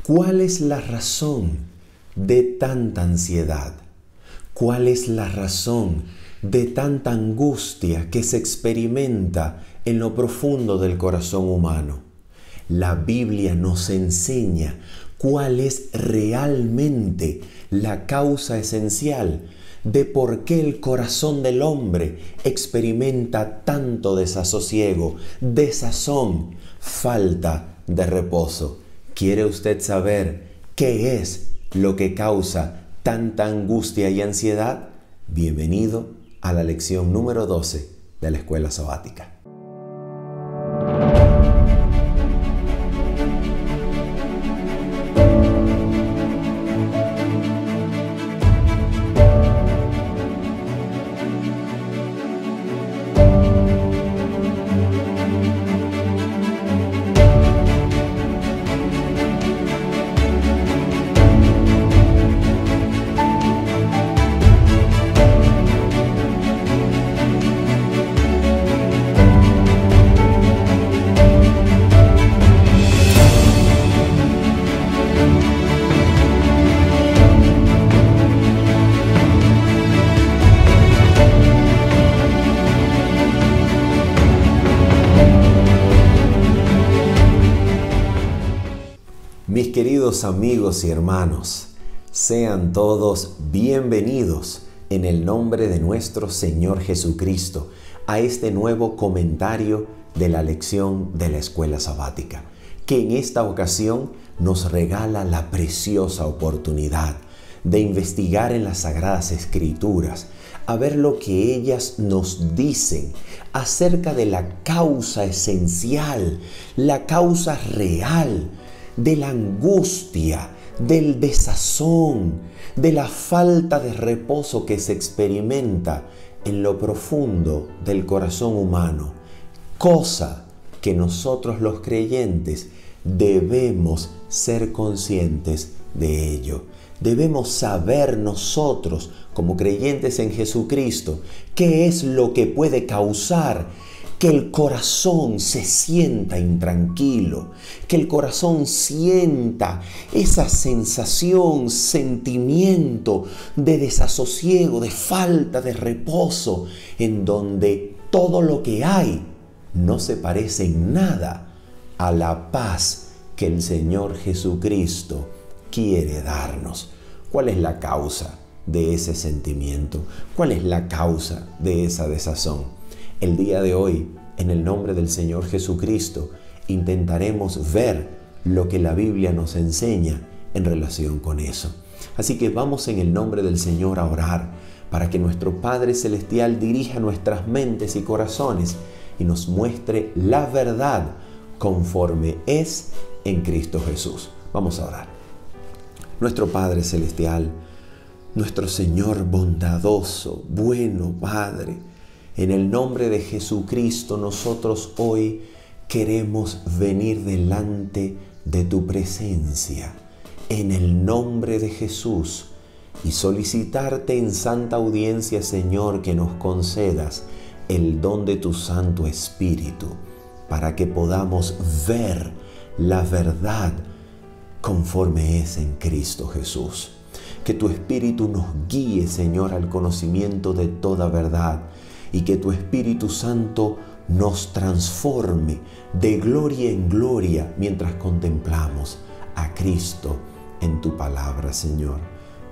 ¿Cuál es la razón de tanta ansiedad? ¿Cuál es la razón de tanta angustia que se experimenta en lo profundo del corazón humano? La Biblia nos enseña cuál es realmente la causa esencial de por qué el corazón del hombre experimenta tanto desasosiego, desazón, falta de reposo. ¿Quiere usted saber qué es lo que causa tanta angustia y ansiedad? Bienvenido a la lección número 12 de la Escuela Sabática. Mis queridos amigos y hermanos, sean todos bienvenidos en el nombre de nuestro Señor Jesucristo a este nuevo comentario de la lección de la Escuela Sabática, que en esta ocasión nos regala la preciosa oportunidad de investigar en las Sagradas Escrituras, a ver lo que ellas nos dicen acerca de la causa esencial, la causa real, de la angustia, del desazón, de la falta de reposo que se experimenta en lo profundo del corazón humano, cosa que nosotros los creyentes debemos ser conscientes de ello. Debemos saber nosotros, como creyentes en Jesucristo, qué es lo que puede causar que el corazón se sienta intranquilo, que el corazón sienta esa sensación, sentimiento de desasosiego, de falta de reposo, en donde todo lo que hay no se parece en nada a la paz que el Señor Jesucristo quiere darnos. ¿Cuál es la causa de ese sentimiento? ¿Cuál es la causa de esa desazón? El día de hoy, en el nombre del Señor Jesucristo, intentaremos ver lo que la Biblia nos enseña en relación con eso. Así que vamos en el nombre del Señor a orar para que nuestro Padre Celestial dirija nuestras mentes y corazones y nos muestre la verdad conforme es en Cristo Jesús. Vamos a orar. Nuestro Padre Celestial, nuestro Señor bondadoso, bueno Padre, en el nombre de Jesucristo, nosotros hoy queremos venir delante de tu presencia, en el nombre de Jesús, y solicitarte en santa audiencia, Señor, que nos concedas el don de tu Santo Espíritu, para que podamos ver la verdad conforme es en Cristo Jesús. Que tu Espíritu nos guíe, Señor, al conocimiento de toda verdad, y que tu Espíritu Santo nos transforme de gloria en gloria mientras contemplamos a Cristo en tu palabra, Señor.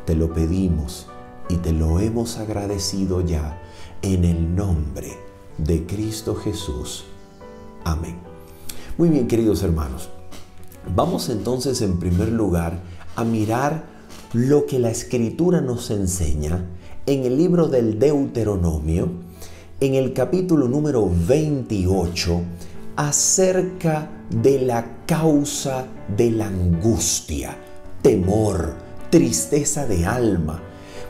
Te lo pedimos y te lo hemos agradecido ya en el nombre de Cristo Jesús. Amén. Muy bien, queridos hermanos. Vamos entonces en primer lugar a mirar lo que la Escritura nos enseña en el libro del Deuteronomio, en el capítulo número 28, acerca de la causa de la angustia, temor, tristeza de alma.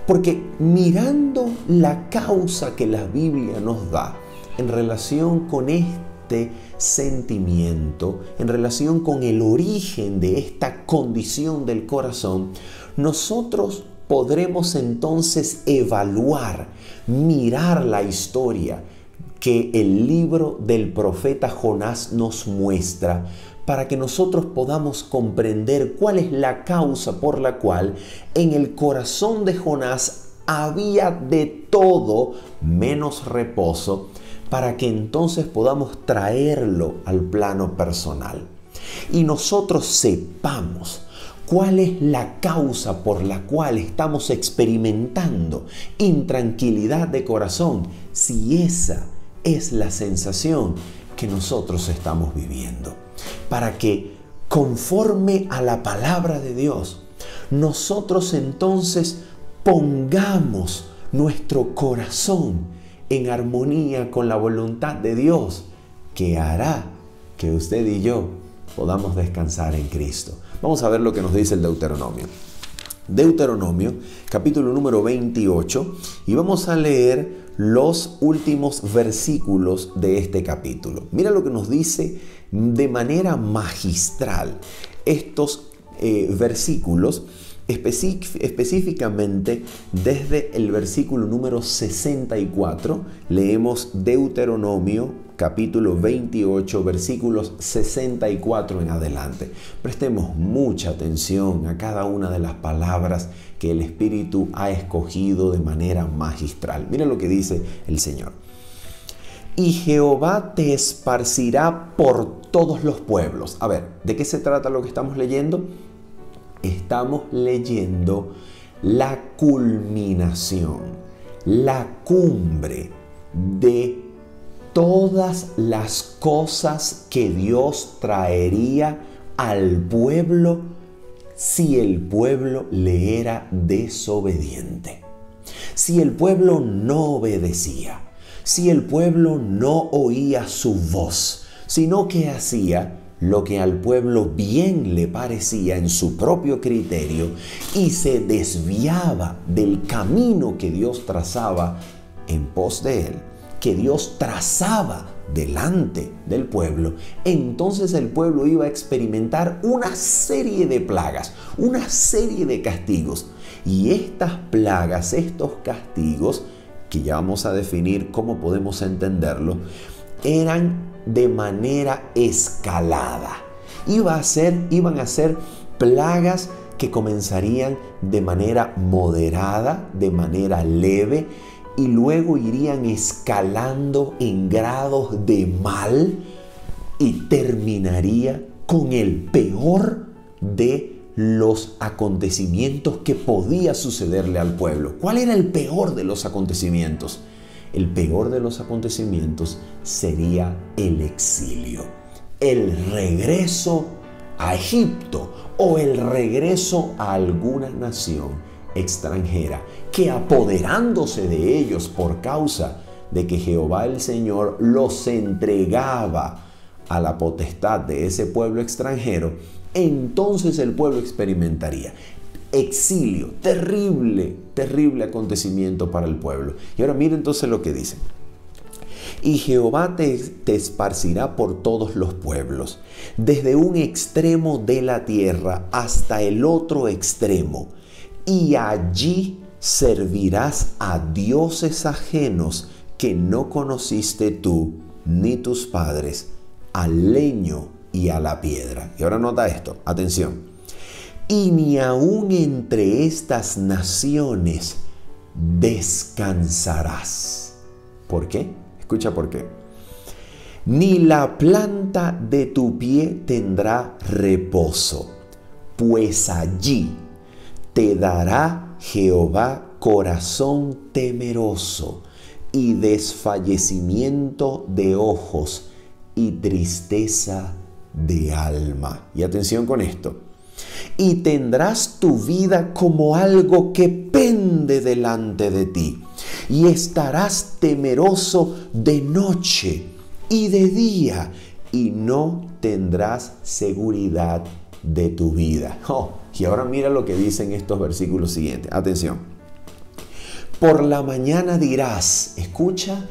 Porque mirando la causa que la Biblia nos da en relación con este sentimiento, en relación con el origen de esta condición del corazón, nosotros podremos entonces evaluar, mirar la historia que el libro del profeta Jonás nos muestra para que nosotros podamos comprender cuál es la causa por la cual en el corazón de Jonás había de todo menos reposo, para que entonces podamos traerlo al plano personal y nosotros sepamos cuál es la causa por la cual estamos experimentando intranquilidad de corazón, si esa es la sensación que nosotros estamos viviendo, para que conforme a la palabra de Dios, nosotros entonces pongamos nuestro corazón en armonía con la voluntad de Dios, que hará que usted y yo podamos descansar en Cristo. Vamos a ver lo que nos dice el Deuteronomio. Deuteronomio, capítulo número 28, y vamos a leer los últimos versículos de este capítulo. Mira lo que nos dice de manera magistral estos versículos, específicamente desde el versículo número 64, leemos Deuteronomio capítulo 28, versículos 64 en adelante. Prestemos mucha atención a cada una de las palabras que el Espíritu ha escogido de manera magistral. Mira lo que dice el Señor. Y Jehová te esparcirá por todos los pueblos. A ver, ¿de qué se trata lo que estamos leyendo? Estamos leyendo la culminación, la cumbre de todas las cosas que Dios traería al pueblo si el pueblo le era desobediente. Si el pueblo no obedecía, si el pueblo no oía su voz, sino que hacía lo que al pueblo bien le parecía en su propio criterio y se desviaba del camino que Dios trazaba en pos de él, que Dios trazaba delante del pueblo, entonces el pueblo iba a experimentar una serie de plagas, una serie de castigos. Y estas plagas, estos castigos, que ya vamos a definir cómo podemos entenderlo, eran de manera escalada. Iban a ser plagas que comenzarían de manera moderada, de manera leve, y luego irían escalando en grados de mal y terminaría con el peor de los acontecimientos que podía sucederle al pueblo. ¿Cuál era el peor de los acontecimientos? El peor de los acontecimientos sería el exilio, el regreso a Egipto o el regreso a alguna nación extranjera que, apoderándose de ellos por causa de que Jehová el Señor los entregaba a la potestad de ese pueblo extranjero, entonces el pueblo experimentaría exilio, terrible acontecimiento para el pueblo. Y ahora mire entonces lo que dice. Y Jehová te esparcirá por todos los pueblos, desde un extremo de la tierra hasta el otro extremo, y allí servirás a dioses ajenos que no conociste tú ni tus padres, al leño y a la piedra. Y ahora nota esto, atención. Y ni aun entre estas naciones descansarás. ¿Por qué? Escucha por qué. Ni la planta de tu pie tendrá reposo, pues allí te dará Jehová corazón temeroso y desfallecimiento de ojos y tristeza de alma. Y atención con esto. Y tendrás tu vida como algo que pende delante de ti, y estarás temeroso de noche y de día, y no tendrás seguridad de tu vida. Y ahora mira lo que dicen estos versículos siguientes. Atención. Por la mañana dirás, escucha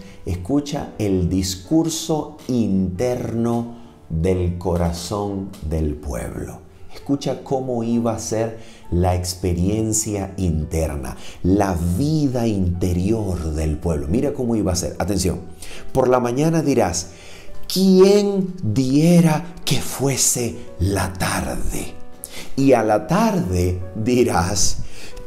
el discurso interno del corazón del pueblo. Escucha cómo iba a ser la experiencia interna, la vida interior del pueblo. Mira cómo iba a ser. Atención. Por la mañana dirás, ¿quién diera que fuese la tarde? Y a la tarde dirás,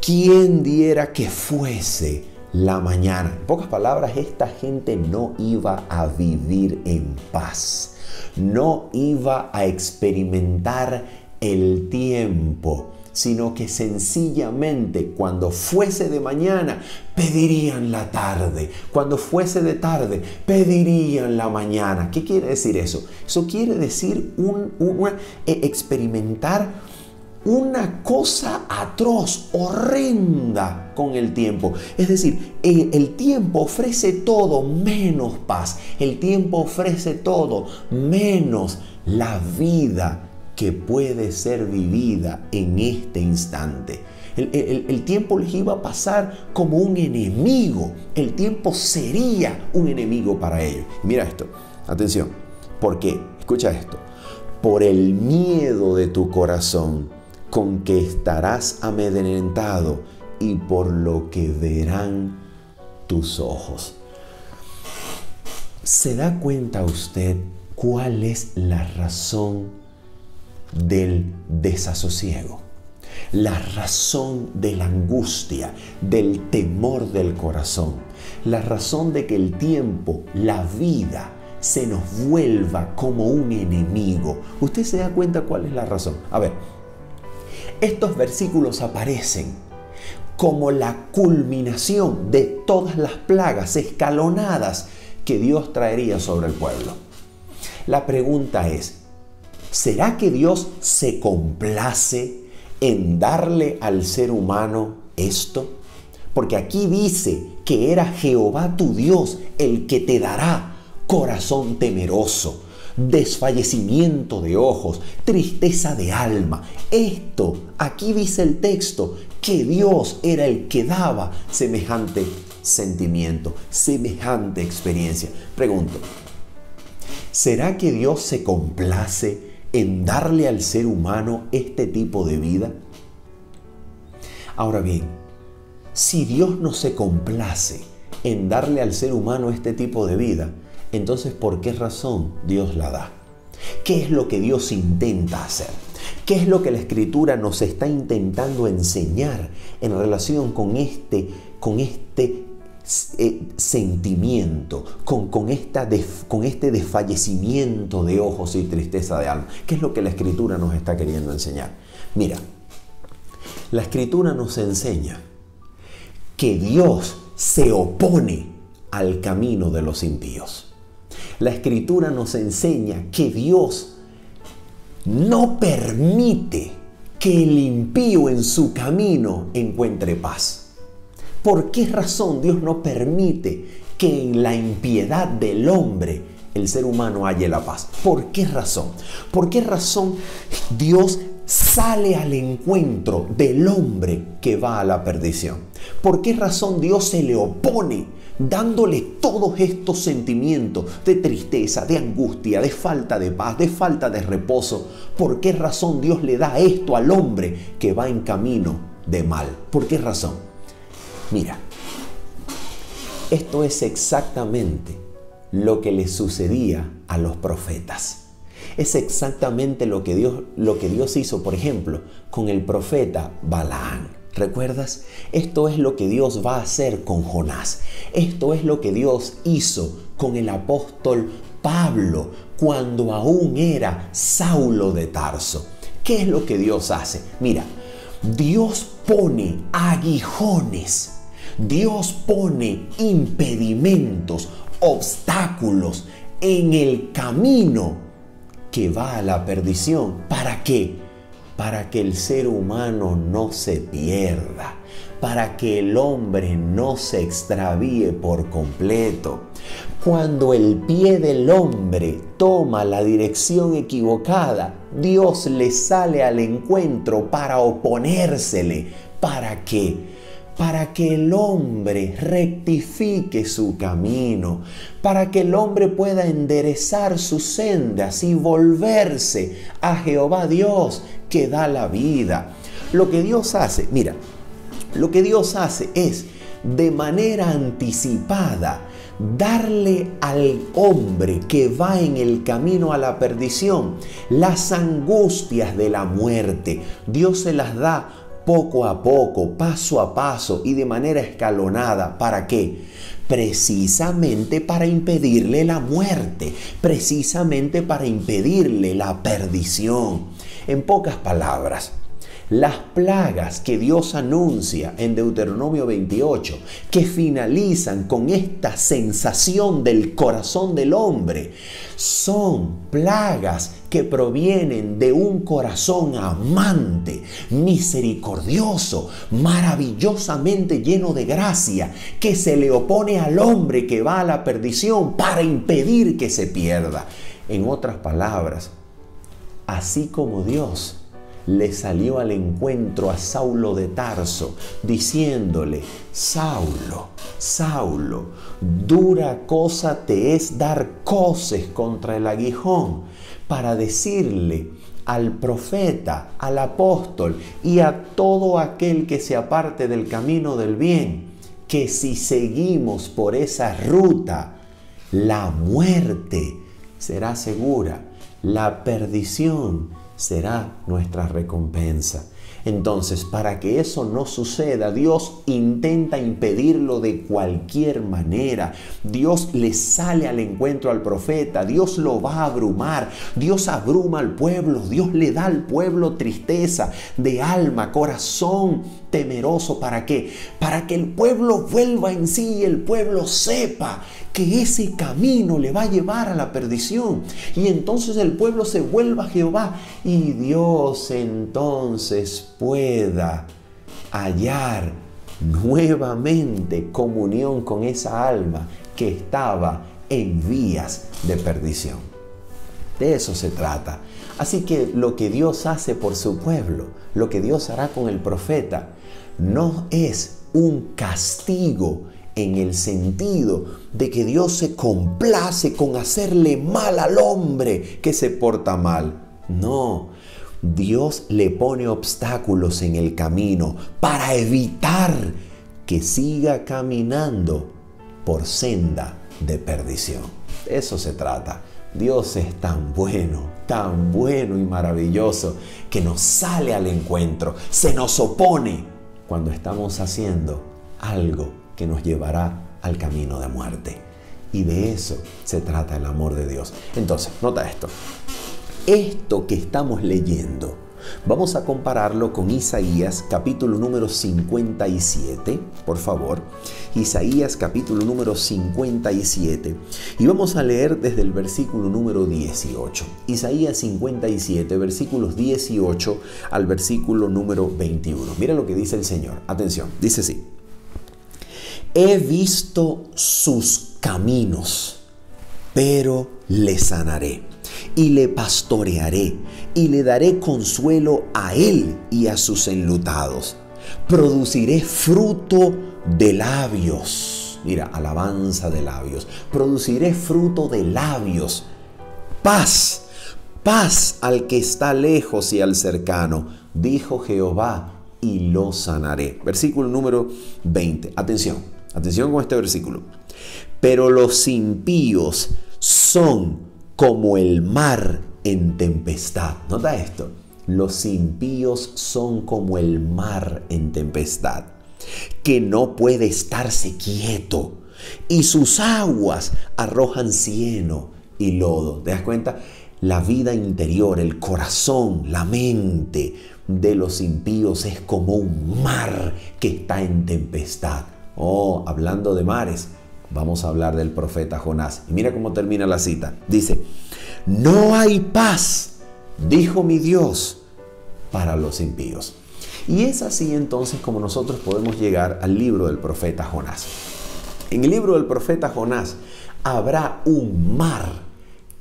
¿quién diera que fuese la mañana? En pocas palabras, esta gente no iba a vivir en paz. No iba a experimentar el tiempo, sino que sencillamente cuando fuese de mañana pedirían la tarde, cuando fuese de tarde pedirían la mañana. ¿Qué quiere decir eso? Eso quiere decir experimentar una cosa atroz, horrenda con el tiempo. Es decir, el tiempo ofrece todo menos paz. El tiempo ofrece todo menos la vida que puede ser vivida en este instante. El tiempo les iba a pasar como un enemigo. El tiempo sería un enemigo para ellos. Mira esto, atención. ¿Por qué? Escucha esto. Por el miedo de tu corazón con que estarás amedrentado y por lo que verán tus ojos. ¿Se da cuenta usted cuál es la razón del desasosiego? La razón de la angustia, del temor del corazón. La razón de que el tiempo, la vida, se nos vuelva como un enemigo. ¿Usted se da cuenta cuál es la razón? A ver, estos versículos aparecen como la culminación de todas las plagas escalonadas que Dios traería sobre el pueblo. La pregunta es, ¿será que Dios se complace en darle al ser humano esto? Porque aquí dice que era Jehová tu Dios el que te dará corazón temeroso, desfallecimiento de ojos, tristeza de alma. Esto, aquí dice el texto, que Dios era el que daba semejante sentimiento, semejante experiencia. Pregunto, ¿será que Dios se complace en darle al ser humano este tipo de vida? Ahora bien, si Dios no se complace en darle al ser humano este tipo de vida, entonces, ¿por qué razón Dios la da? ¿Qué es lo que Dios intenta hacer? ¿Qué es lo que la Escritura nos está intentando enseñar en relación con este sentimiento, con este desfallecimiento de ojos y tristeza de alma? ¿Qué es lo que la Escritura nos está queriendo enseñar? Mira, la Escritura nos enseña que Dios se opone al camino de los impíos. La Escritura nos enseña que Dios no permite que el impío en su camino encuentre paz. ¿Por qué razón Dios no permite que en la impiedad del hombre el ser humano halle la paz? ¿Por qué razón? ¿Por qué razón Dios sale al encuentro del hombre que va a la perdición? ¿Por qué razón Dios se le opone, dándole todos estos sentimientos de tristeza, de angustia, de falta de paz, de falta de reposo? ¿Por qué razón Dios le da esto al hombre que va en camino de mal? ¿Por qué razón? Mira, esto es exactamente lo que le sucedía a los profetas. Es exactamente lo que Dios hizo, por ejemplo, con el profeta Balaán. ¿Recuerdas? Esto es lo que Dios va a hacer con Jonás. Esto es lo que Dios hizo con el apóstol Pablo cuando aún era Saulo de Tarso. ¿Qué es lo que Dios hace? Mira, Dios pone aguijones, Dios pone impedimentos, obstáculos en el camino que va a la perdición. ¿Para qué? Para que el ser humano no se pierda, para que el hombre no se extravíe por completo. Cuando el pie del hombre toma la dirección equivocada, Dios le sale al encuentro para oponérsele. ¿Para qué? Para que el hombre rectifique su camino, para que el hombre pueda enderezar sus sendas y volverse a Jehová Dios que da la vida. Lo que Dios hace, mira, lo que Dios hace es de manera anticipada, darle al hombre que va en el camino a la perdición las angustias de la muerte. Dios se las da poco a poco, paso a paso y de manera escalonada. ¿Para qué? Precisamente para impedirle la muerte, precisamente para impedirle la perdición. En pocas palabras, las plagas que Dios anuncia en Deuteronomio 28, que finalizan con esta sensación del corazón del hombre, son plagas que provienen de un corazón amante, misericordioso, maravillosamente lleno de gracia, que se le opone al hombre que va a la perdición para impedir que se pierda. En otras palabras, así como Dios le salió al encuentro a Saulo de Tarso, diciéndole: Saulo, Saulo, dura cosa te es dar coces contra el aguijón, para decirle al profeta, al apóstol y a todo aquel que se aparte del camino del bien, que si seguimos por esa ruta, la muerte será segura, la perdición será nuestra recompensa. Entonces, para que eso no suceda, Dios intenta impedirlo de cualquier manera. Dios le sale al encuentro al profeta, Dios lo va a abrumar, Dios abruma al pueblo, Dios le da al pueblo tristeza de alma, corazón temeroso. ¿Para qué? Para que el pueblo vuelva en sí y el pueblo sepa que ese camino le va a llevar a la perdición. Y entonces el pueblo se vuelva a Jehová y Dios entonces pueda hallar nuevamente comunión con esa alma que estaba en vías de perdición. De eso se trata. Así que lo que Dios hace por su pueblo, lo que Dios hará con el profeta, no es un castigo en el sentido de que Dios se complace con hacerle mal al hombre que se porta mal. No, Dios le pone obstáculos en el camino para evitar que siga caminando por senda de perdición. De eso se trata. Dios es tan bueno y maravilloso que nos sale al encuentro, se nos opone cuando estamos haciendo algo que nos llevará al camino de muerte. Y de eso se trata el amor de Dios. Entonces, nota esto. Esto que estamos leyendo, vamos a compararlo con Isaías capítulo número 57, por favor. Isaías capítulo número 57. Y vamos a leer desde el versículo número 18. Isaías 57, versículos 18 al versículo número 21. Mira lo que dice el Señor. Atención, dice así: He visto sus caminos, pero le sanaré y le pastorearé y le daré consuelo a él y a sus enlutados. Produciré fruto de labios. Mira, alabanza de labios. Produciré fruto de labios. Paz, paz al que está lejos y al cercano, dijo Jehová, y lo sanaré. Versículo número 20. Atención con este versículo. Pero los impíos son como el mar en tempestad. Nota esto. Los impíos son como el mar en tempestad, que no puede estarse quieto, y sus aguas arrojan cieno y lodo. ¿Te das cuenta? La vida interior, el corazón, la mente de los impíos es como un mar que está en tempestad. Oh, hablando de mares, vamos a hablar del profeta Jonás. Y mira cómo termina la cita. Dice: no hay paz, dijo mi Dios, para los impíos. Y es así entonces como nosotros podemos llegar al libro del profeta Jonás. En el libro del profeta Jonás habrá un mar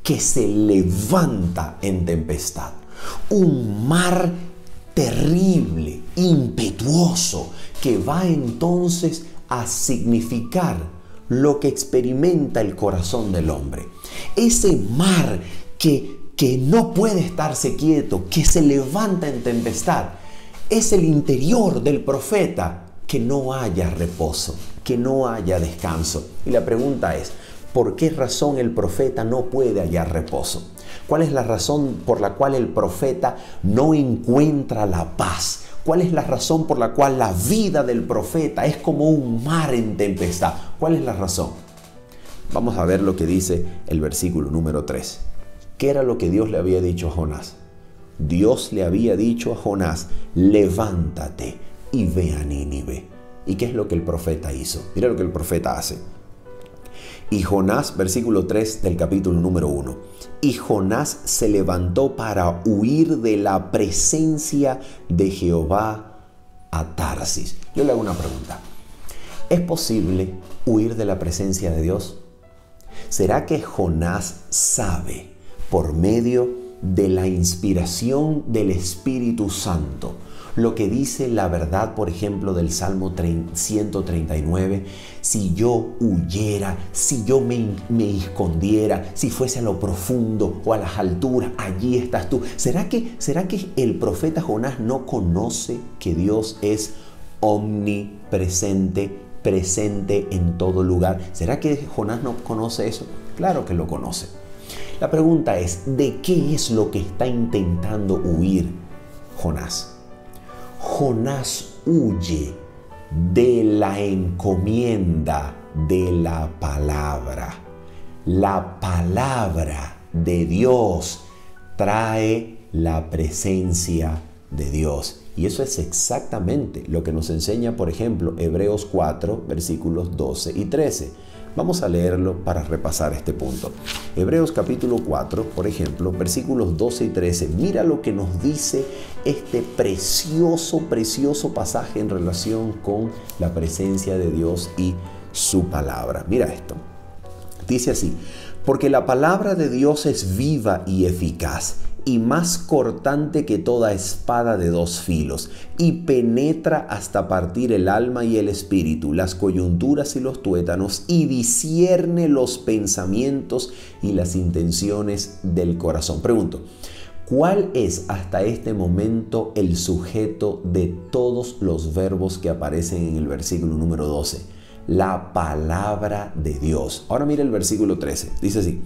que se levanta en tempestad. Un mar terrible, impetuoso, que va entonces a significar lo que experimenta el corazón del hombre. Ese mar que no puede estarse quieto, que se levanta en tempestad, es el interior del profeta que no haya reposo. que no haya descanso. Y la pregunta es, ¿por qué razón el profeta no puede hallar reposo? ¿Cuál es la razón por la cual el profeta no encuentra la paz? ¿Cuál es la razón por la cual la vida del profeta es como un mar en tempestad? ¿Cuál es la razón? Vamos a ver lo que dice el versículo número 3. ¿Qué era lo que Dios le había dicho a Jonás? Dios le había dicho a Jonás, levántate y ve a Nínive. ¿Y qué es lo que el profeta hizo? Mira lo que el profeta hace. Y Jonás, versículo 3 del capítulo número 1. Y Jonás se levantó para huir de la presencia de Jehová a Tarsis. Yo le hago una pregunta. ¿Es posible huir de la presencia de Dios? ¿Será que Jonás sabe por medio de la inspiración del Espíritu Santo lo que dice la verdad, por ejemplo, del Salmo 139? Si yo huyera, si yo me escondiera, si fuese a lo profundo o a las alturas, allí estás tú. ¿Será que el profeta Jonás no conoce que Dios es omnipresente, presente en todo lugar? ¿Será que Jonás no conoce eso? Claro que lo conoce. La pregunta es, ¿de qué es lo que está intentando huir Jonás? Jonás huye de la encomienda de la palabra. La palabra de Dios trae la presencia de Dios. Y eso es exactamente lo que nos enseña, por ejemplo, Hebreos 4, versículos 12 y 13. Vamos a leerlo para repasar este punto. Hebreos capítulo 4, por ejemplo, versículos 12 y 13. Mira lo que nos dice este precioso pasaje en relación con la presencia de Dios y su palabra. Mira esto. Dice así: porque la palabra de Dios es viva y eficaz, y más cortante que toda espada de dos filos, y penetra hasta partir el alma y el espíritu, las coyunturas y los tuétanos, y discierne los pensamientos y las intenciones del corazón. Pregunto, ¿cuál es hasta este momento el sujeto de todos los verbos que aparecen en el versículo número 12? La palabra de Dios. Ahora mira el versículo 13. Dice así: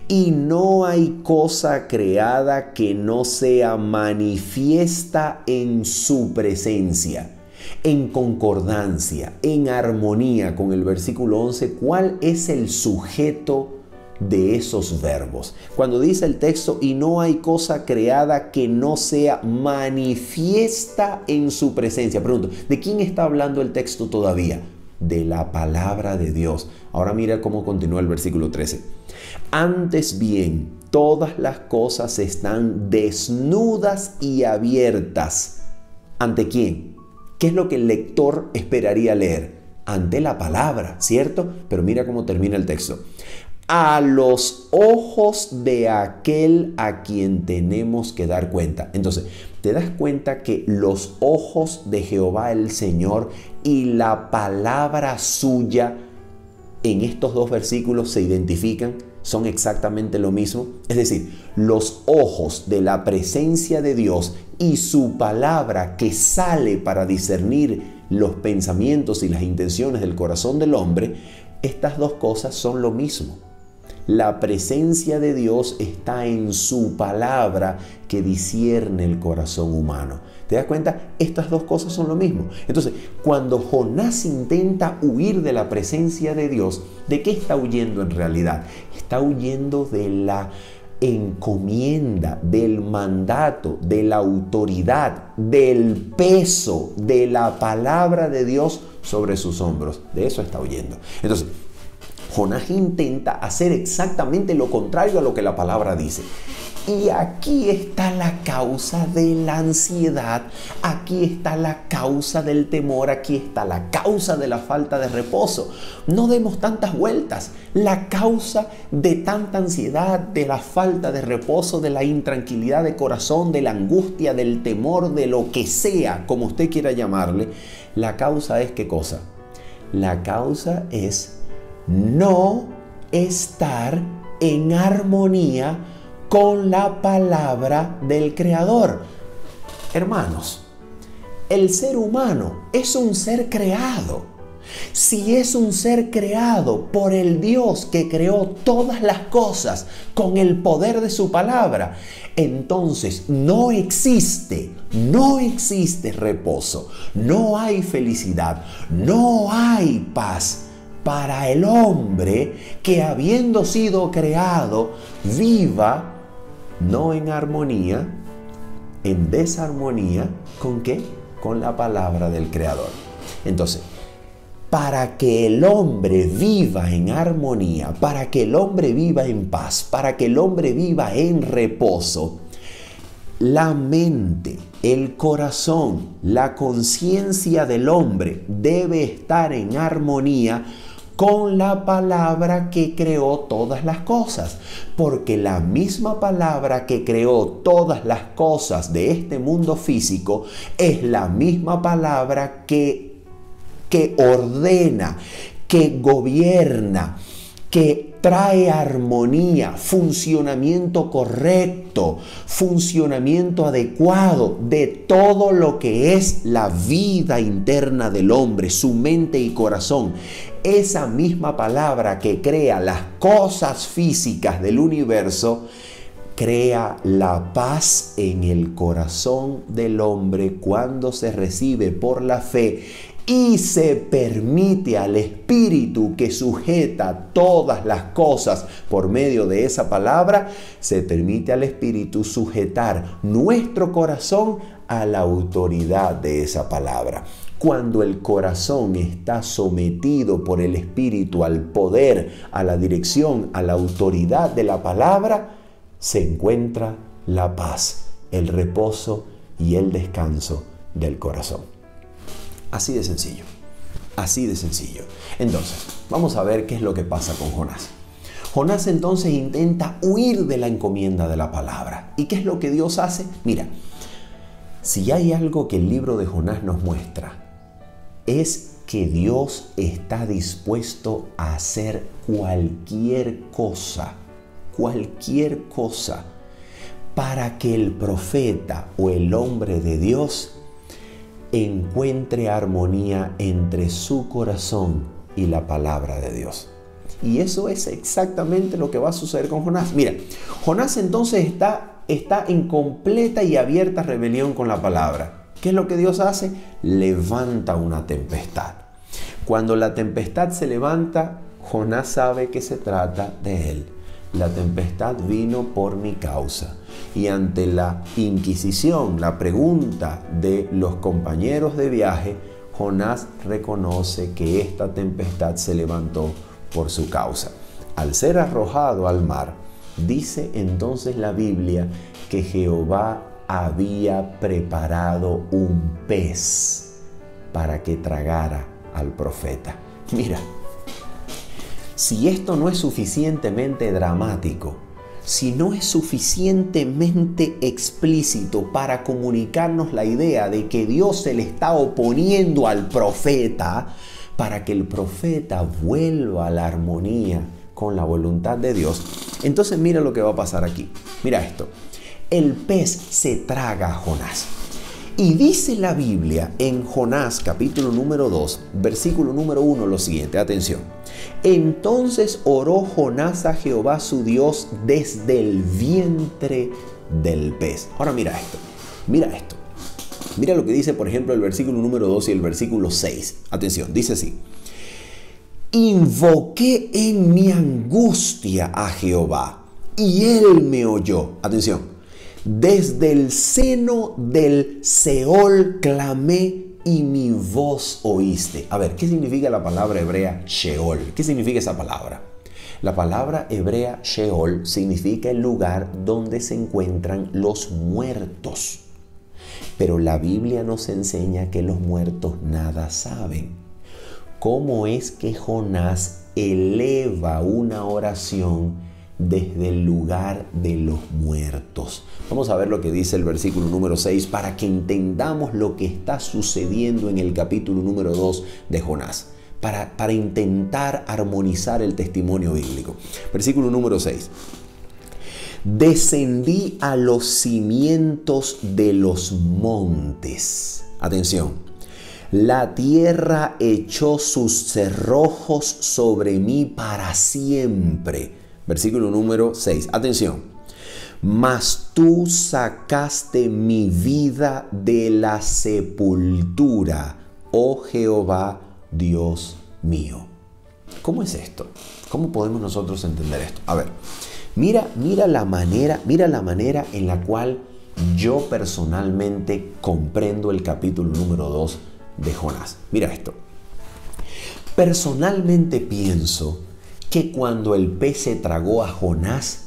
y no hay cosa creada que no sea manifiesta en su presencia. En concordancia, en armonía con el versículo 11, ¿cuál es el sujeto de esos verbos? Cuando dice el texto, y no hay cosa creada que no sea manifiesta en su presencia. Pregunto, ¿de quién está hablando el texto todavía? De la palabra de Dios. Ahora mira cómo continúa el versículo 13. Antes bien, todas las cosas están desnudas y abiertas. ¿Ante quién? ¿Qué es lo que el lector esperaría leer? Ante la palabra, ¿cierto? Pero mira cómo termina el texto. A los ojos de aquel a quien tenemos que dar cuenta. Entonces, ¿te das cuenta que los ojos de Jehová el Señor y la palabra suya en estos dos versículos se identifican? Son exactamente lo mismo. Es decir, los ojos de la presencia de Dios y su palabra que sale para discernir los pensamientos y las intenciones del corazón del hombre, estas dos cosas son lo mismo. La presencia de Dios está en su palabra que discierne el corazón humano. ¿Te das cuenta? Estas dos cosas son lo mismo. Entonces, cuando Jonás intenta huir de la presencia de Dios, ¿de qué está huyendo en realidad? Está huyendo de la encomienda, del mandato, de la autoridad, del peso de la palabra de Dios sobre sus hombros. De eso está huyendo. Entonces, Jonás intenta hacer exactamente lo contrario a lo que la palabra dice. Y aquí está la causa de la ansiedad, aquí está la causa del temor, aquí está la causa de la falta de reposo. No demos tantas vueltas. La causa de tanta ansiedad, de la falta de reposo, de la intranquilidad de corazón, de la angustia, del temor, de lo que sea, como usted quiera llamarle, la causa es ¿qué cosa? La causa es no estar en armonía con la palabra del Creador. Hermanos, el ser humano es un ser creado. Si es un ser creado por el Dios que creó todas las cosas con el poder de su palabra, entonces no existe reposo, no hay felicidad, no hay paz para el hombre que, habiendo sido creado, viva no en armonía, en desarmonía. ¿Con qué? Con la palabra del Creador. Entonces, para que el hombre viva en armonía, para que el hombre viva en paz, para que el hombre viva en reposo, la mente, el corazón, la conciencia del hombre debe estar en armonía con la palabra que creó todas las cosas, porque la misma palabra que creó todas las cosas de este mundo físico es la misma palabra que ordena, que gobierna, que trae armonía, funcionamiento correcto, funcionamiento adecuado de todo lo que es la vida interna del hombre, su mente y corazón. Esa misma palabra que crea las cosas físicas del universo, crea la paz en el corazón del hombre cuando se recibe por la fe y se permite al Espíritu que sujeta todas las cosas por medio de esa palabra, se permite al Espíritu sujetar nuestro corazón a la autoridad de esa palabra. Cuando el corazón está sometido por el Espíritu al poder, a la dirección, a la autoridad de la palabra, se encuentra la paz, el reposo y el descanso del corazón. Así de sencillo, así de sencillo. Entonces, vamos a ver qué es lo que pasa con Jonás. Jonás entonces intenta huir de la encomienda de la palabra. ¿Y qué es lo que Dios hace? Mira, si hay algo que el libro de Jonás nos muestra, es que Dios está dispuesto a hacer cualquier cosa, para que el profeta o el hombre de Dios encuentre armonía entre su corazón y la palabra de Dios. Y eso es exactamente lo que va a suceder con Jonás. Mira, Jonás entonces está en completa y abierta rebelión con la palabra. ¿Qué es lo que Dios hace? Levanta una tempestad. Cuando la tempestad se levanta, Jonás sabe que se trata de él. La tempestad vino por mi causa. Y ante la inquisición, la pregunta de los compañeros de viaje, Jonás reconoce que esta tempestad se levantó por su causa. Al ser arrojado al mar, dice entonces la Biblia que Jehová había preparado un pez para que tragara al profeta. Mira, si esto no es suficientemente dramático, si no es suficientemente explícito para comunicarnos la idea de que Dios se le está oponiendo al profeta para que el profeta vuelva a la armonía con la voluntad de Dios, entonces mira lo que va a pasar aquí. Mira esto. El pez se traga a Jonás. Y dice la Biblia en Jonás capítulo número 2, versículo número 1 lo siguiente, atención. Entonces oró Jonás a Jehová su Dios desde el vientre del pez. Ahora mira esto, mira esto. Mira lo que dice, por ejemplo, el versículo número 2 y el versículo 6. Atención, dice así. Invoqué en mi angustia a Jehová y él me oyó. Atención. Desde el seno del Seol clamé y mi voz oíste. A ver, ¿qué significa la palabra hebrea Sheol? ¿Qué significa esa palabra? La palabra hebrea Sheol significa el lugar donde se encuentran los muertos. Pero la Biblia nos enseña que los muertos nada saben. ¿Cómo es que Jonás eleva una oración desde el lugar de los muertos? Vamos a ver lo que dice el versículo número 6 para que entendamos lo que está sucediendo en el capítulo número 2 de Jonás, para intentar armonizar el testimonio bíblico. Versículo número 6. Descendí a los cimientos de los montes. Atención. La tierra echó sus cerrojos sobre mí para siempre. Versículo número 6. Atención. Mas tú sacaste mi vida de la sepultura, oh Jehová, Dios mío. ¿Cómo es esto? ¿Cómo podemos nosotros entender esto? A ver, mira la manera en la cual yo personalmente comprendo el capítulo número 2 de Jonás. Mira esto. Personalmente pienso que cuando el pez se tragó a Jonás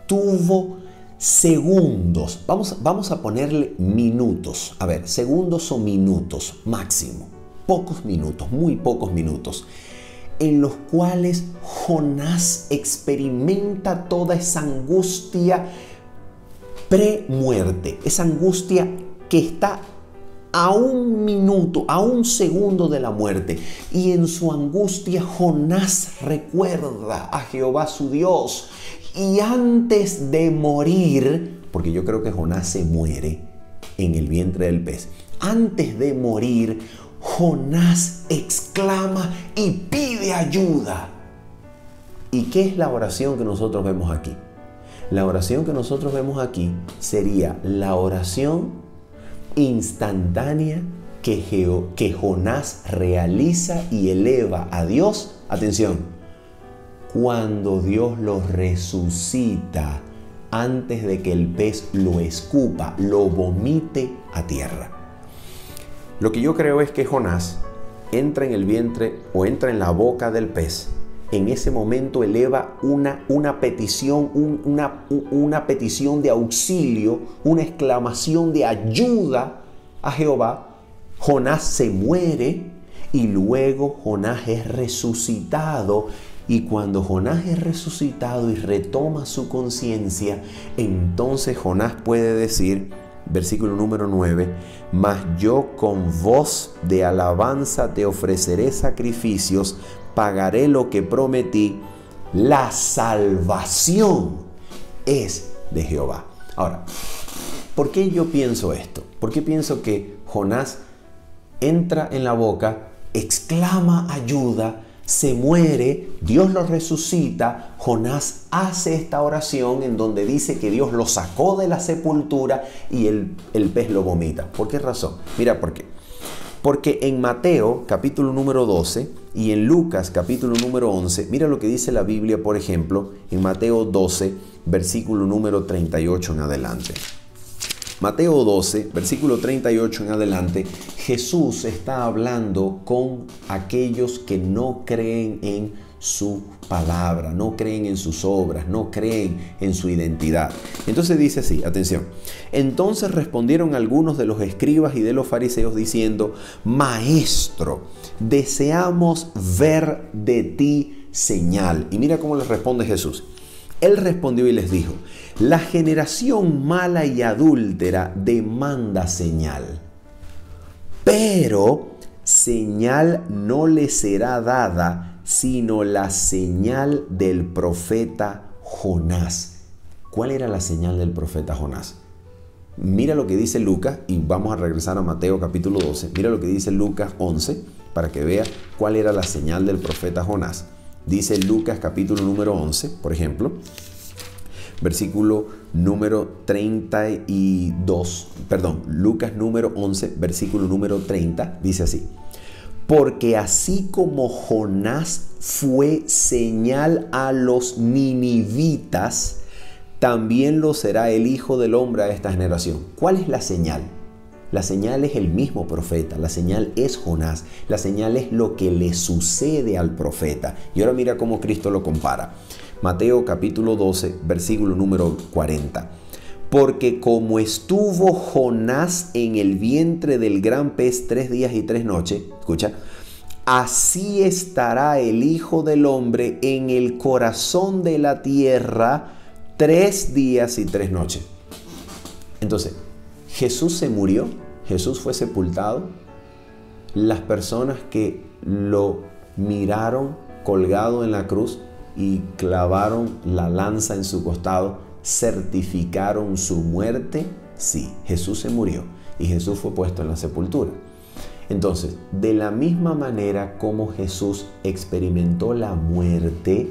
tuvo segundos. Vamos a ponerle minutos. A ver, segundos o minutos máximo. Pocos minutos, muy pocos minutos, en los cuales Jonás experimenta toda esa angustia pre-muerte, esa angustia que está a un minuto, a un segundo de la muerte. Y en su angustia Jonás recuerda a Jehová su Dios. Y antes de morir, porque yo creo que Jonás se muere en el vientre del pez, antes de morir, Jonás exclama y pide ayuda. ¿Y qué es la oración que nosotros vemos aquí? La oración que nosotros vemos aquí sería la oración instantánea que Jonás realiza y eleva a Dios. Atención, cuando Dios lo resucita antes de que el pez lo escupa, lo vomite a tierra. Lo que yo creo es que Jonás entra en el vientre o entra en la boca del pez. En ese momento eleva una petición, una petición de auxilio, una exclamación de ayuda a Jehová. Jonás se muere y luego Jonás es resucitado. Y cuando Jonás es resucitado y retoma su conciencia, entonces Jonás puede decir, versículo número 9, mas yo con voz de alabanza te ofreceré sacrificios, pagaré lo que prometí, la salvación es de Jehová. Ahora, ¿por qué yo pienso esto? ¿Por qué pienso que Jonás entra en la boca, exclama ayuda, se muere, Dios lo resucita, Jonás hace esta oración en donde dice que Dios lo sacó de la sepultura y el pez lo vomita? ¿Por qué razón? Mira por qué. Porque en Mateo capítulo número 12 y en Lucas capítulo número 11, mira lo que dice la Biblia, por ejemplo, en Mateo 12, versículo número 38 en adelante. Mateo 12, versículo 38 en adelante, Jesús está hablando con aquellos que no creen en su palabra, no creen en sus obras, no creen en su identidad. Entonces dice así, atención. Entonces respondieron algunos de los escribas y de los fariseos diciendo, Maestro, deseamos ver de ti señal. Y mira cómo les responde Jesús. Él respondió y les dijo, la generación mala y adúltera demanda señal, pero señal no le será dada, sino la señal del profeta Jonás. ¿Cuál era la señal del profeta Jonás? Mira lo que dice Lucas, y vamos a regresar a Mateo capítulo 12. Mira lo que dice Lucas 11, para que vea cuál era la señal del profeta Jonás. Dice Lucas capítulo número 11, por ejemplo, versículo número 32, Lucas número 11, versículo número 30, dice así. Porque así como Jonás fue señal a los ninivitas, también lo será el Hijo del Hombre a esta generación. ¿Cuál es la señal? La señal es el mismo profeta, la señal es Jonás, la señal es lo que le sucede al profeta. Y ahora mira cómo Cristo lo compara. Mateo capítulo 12, versículo número 40. Porque como estuvo Jonás en el vientre del gran pez 3 días y 3 noches, escucha, así estará el Hijo del Hombre en el corazón de la tierra 3 días y 3 noches. Entonces, Jesús se murió, Jesús fue sepultado. Las personas que lo miraron colgado en la cruz y clavaron la lanza en su costado, certificaron su muerte. Sí, Jesús se murió. y Jesús fue puesto en la sepultura. Entonces, de la misma manera como Jesús experimentó la muerte,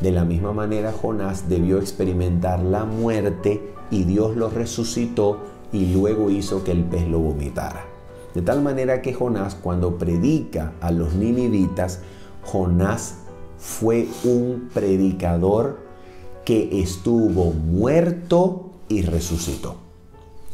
de la misma manera Jonás debió experimentar la muerte y Dios lo resucitó y luego hizo que el pez lo vomitara. De tal manera que Jonás, cuando predica a los ninivitas, Jonás fue un predicador que estuvo muerto y resucitó.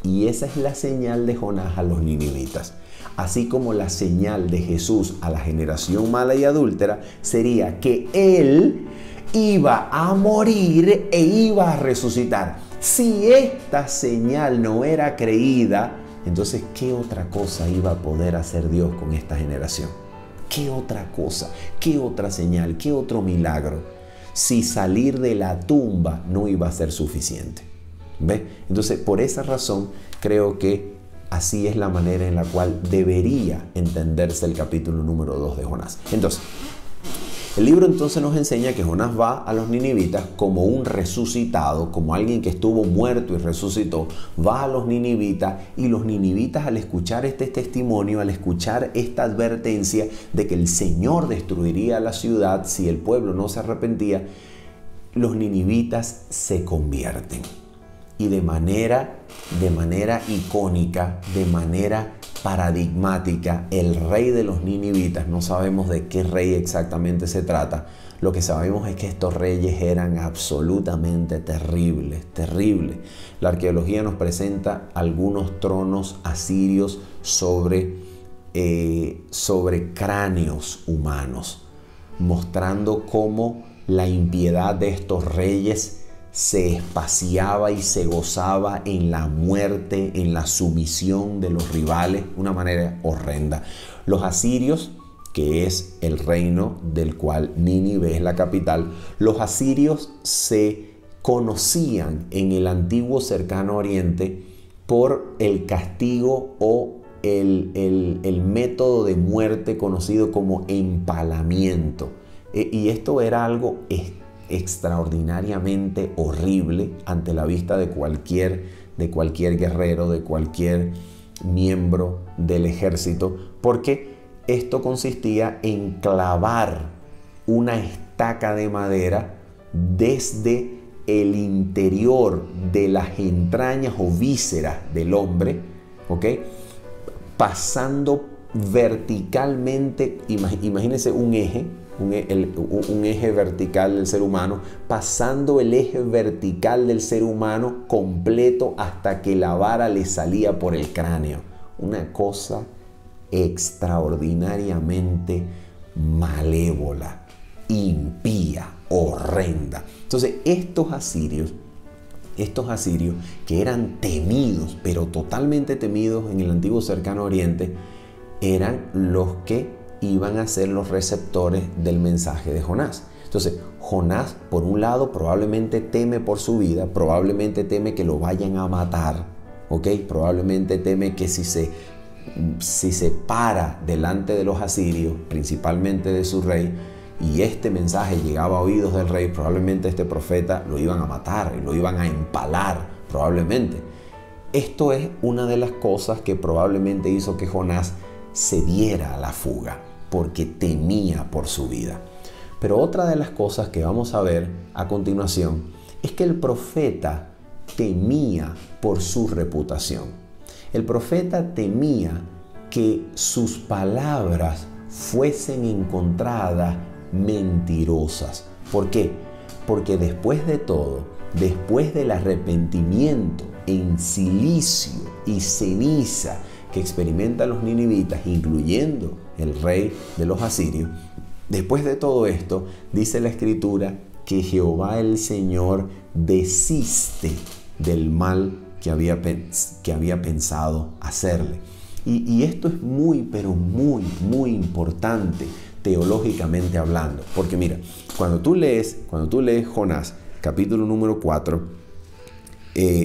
Y esa es la señal de Jonás a los ninivitas. Así como la señal de Jesús a la generación mala y adúltera sería que Él iba a morir e iba a resucitar. Si esta señal no era creída, entonces ¿qué otra cosa iba a poder hacer Dios con esta generación? ¿Qué otra cosa? ¿Qué otra señal? ¿Qué otro milagro? Si salir de la tumba no iba a ser suficiente. ¿Ve? Entonces, por esa razón, creo que así es la manera en la cual debería entenderse el capítulo número 2 de Jonás. Entonces, el libro entonces nos enseña que Jonás va a los ninivitas como un resucitado, como alguien que estuvo muerto y resucitó, va a los ninivitas y los ninivitas, al escuchar este testimonio, al escuchar esta advertencia de que el Señor destruiría la ciudad si el pueblo no se arrepentía, los ninivitas se convierten. Y de manera icónica, de manera paradigmática, el rey de los ninivitas, no sabemos de qué rey exactamente se trata, lo que sabemos es que estos reyes eran absolutamente terribles. La arqueología nos presenta algunos tronos asirios sobre cráneos humanos, mostrando cómo la impiedad de estos reyes se espaciaba y se gozaba en la muerte, en la sumisión de los rivales, de una manera horrenda. Los asirios, que es el reino del cual Nínive es la capital, los asirios se conocían en el antiguo cercano oriente por el castigo o el método de muerte conocido como empalamiento. Y esto era algo extraordinariamente horrible ante la vista de cualquier guerrero, de cualquier miembro del ejército, porque esto consistía en clavar una estaca de madera desde el interior de las entrañas o vísceras del hombre, ¿ok? Pasando verticalmente, imagínense un eje vertical del ser humano, pasando el eje vertical del ser humano completo hasta que la vara le salía por el cráneo. Una cosa extraordinariamente malévola, impía, horrenda. Entonces, estos asirios que eran temidos, pero totalmente temidos en el antiguo cercano oriente, eran los que iban a ser los receptores del mensaje de Jonás. Entonces, Jonás, por un lado, probablemente teme por su vida, probablemente teme que lo vayan a matar, ¿ok? Probablemente teme que si se para delante de los asirios, principalmente de su rey, y este mensaje llegaba a oídos del rey, probablemente este profeta lo iban a matar, lo iban a empalar, probablemente. Esto es una de las cosas que probablemente hizo que Jonás se diera a la fuga, porque temía por su vida. Pero otra de las cosas que vamos a ver a continuación es que el profeta temía por su reputación. El profeta temía que sus palabras fuesen encontradas mentirosas. ¿Por qué? Porque después de todo, después del arrepentimiento en silicio y ceniza que experimentan los ninivitas, incluyendo el rey de los asirios, después de todo esto, dice la Escritura que Jehová el Señor desiste del mal que había pensado hacerle. Y esto es muy, pero muy importante teológicamente hablando. Porque mira, cuando tú lees Jonás, capítulo número 4,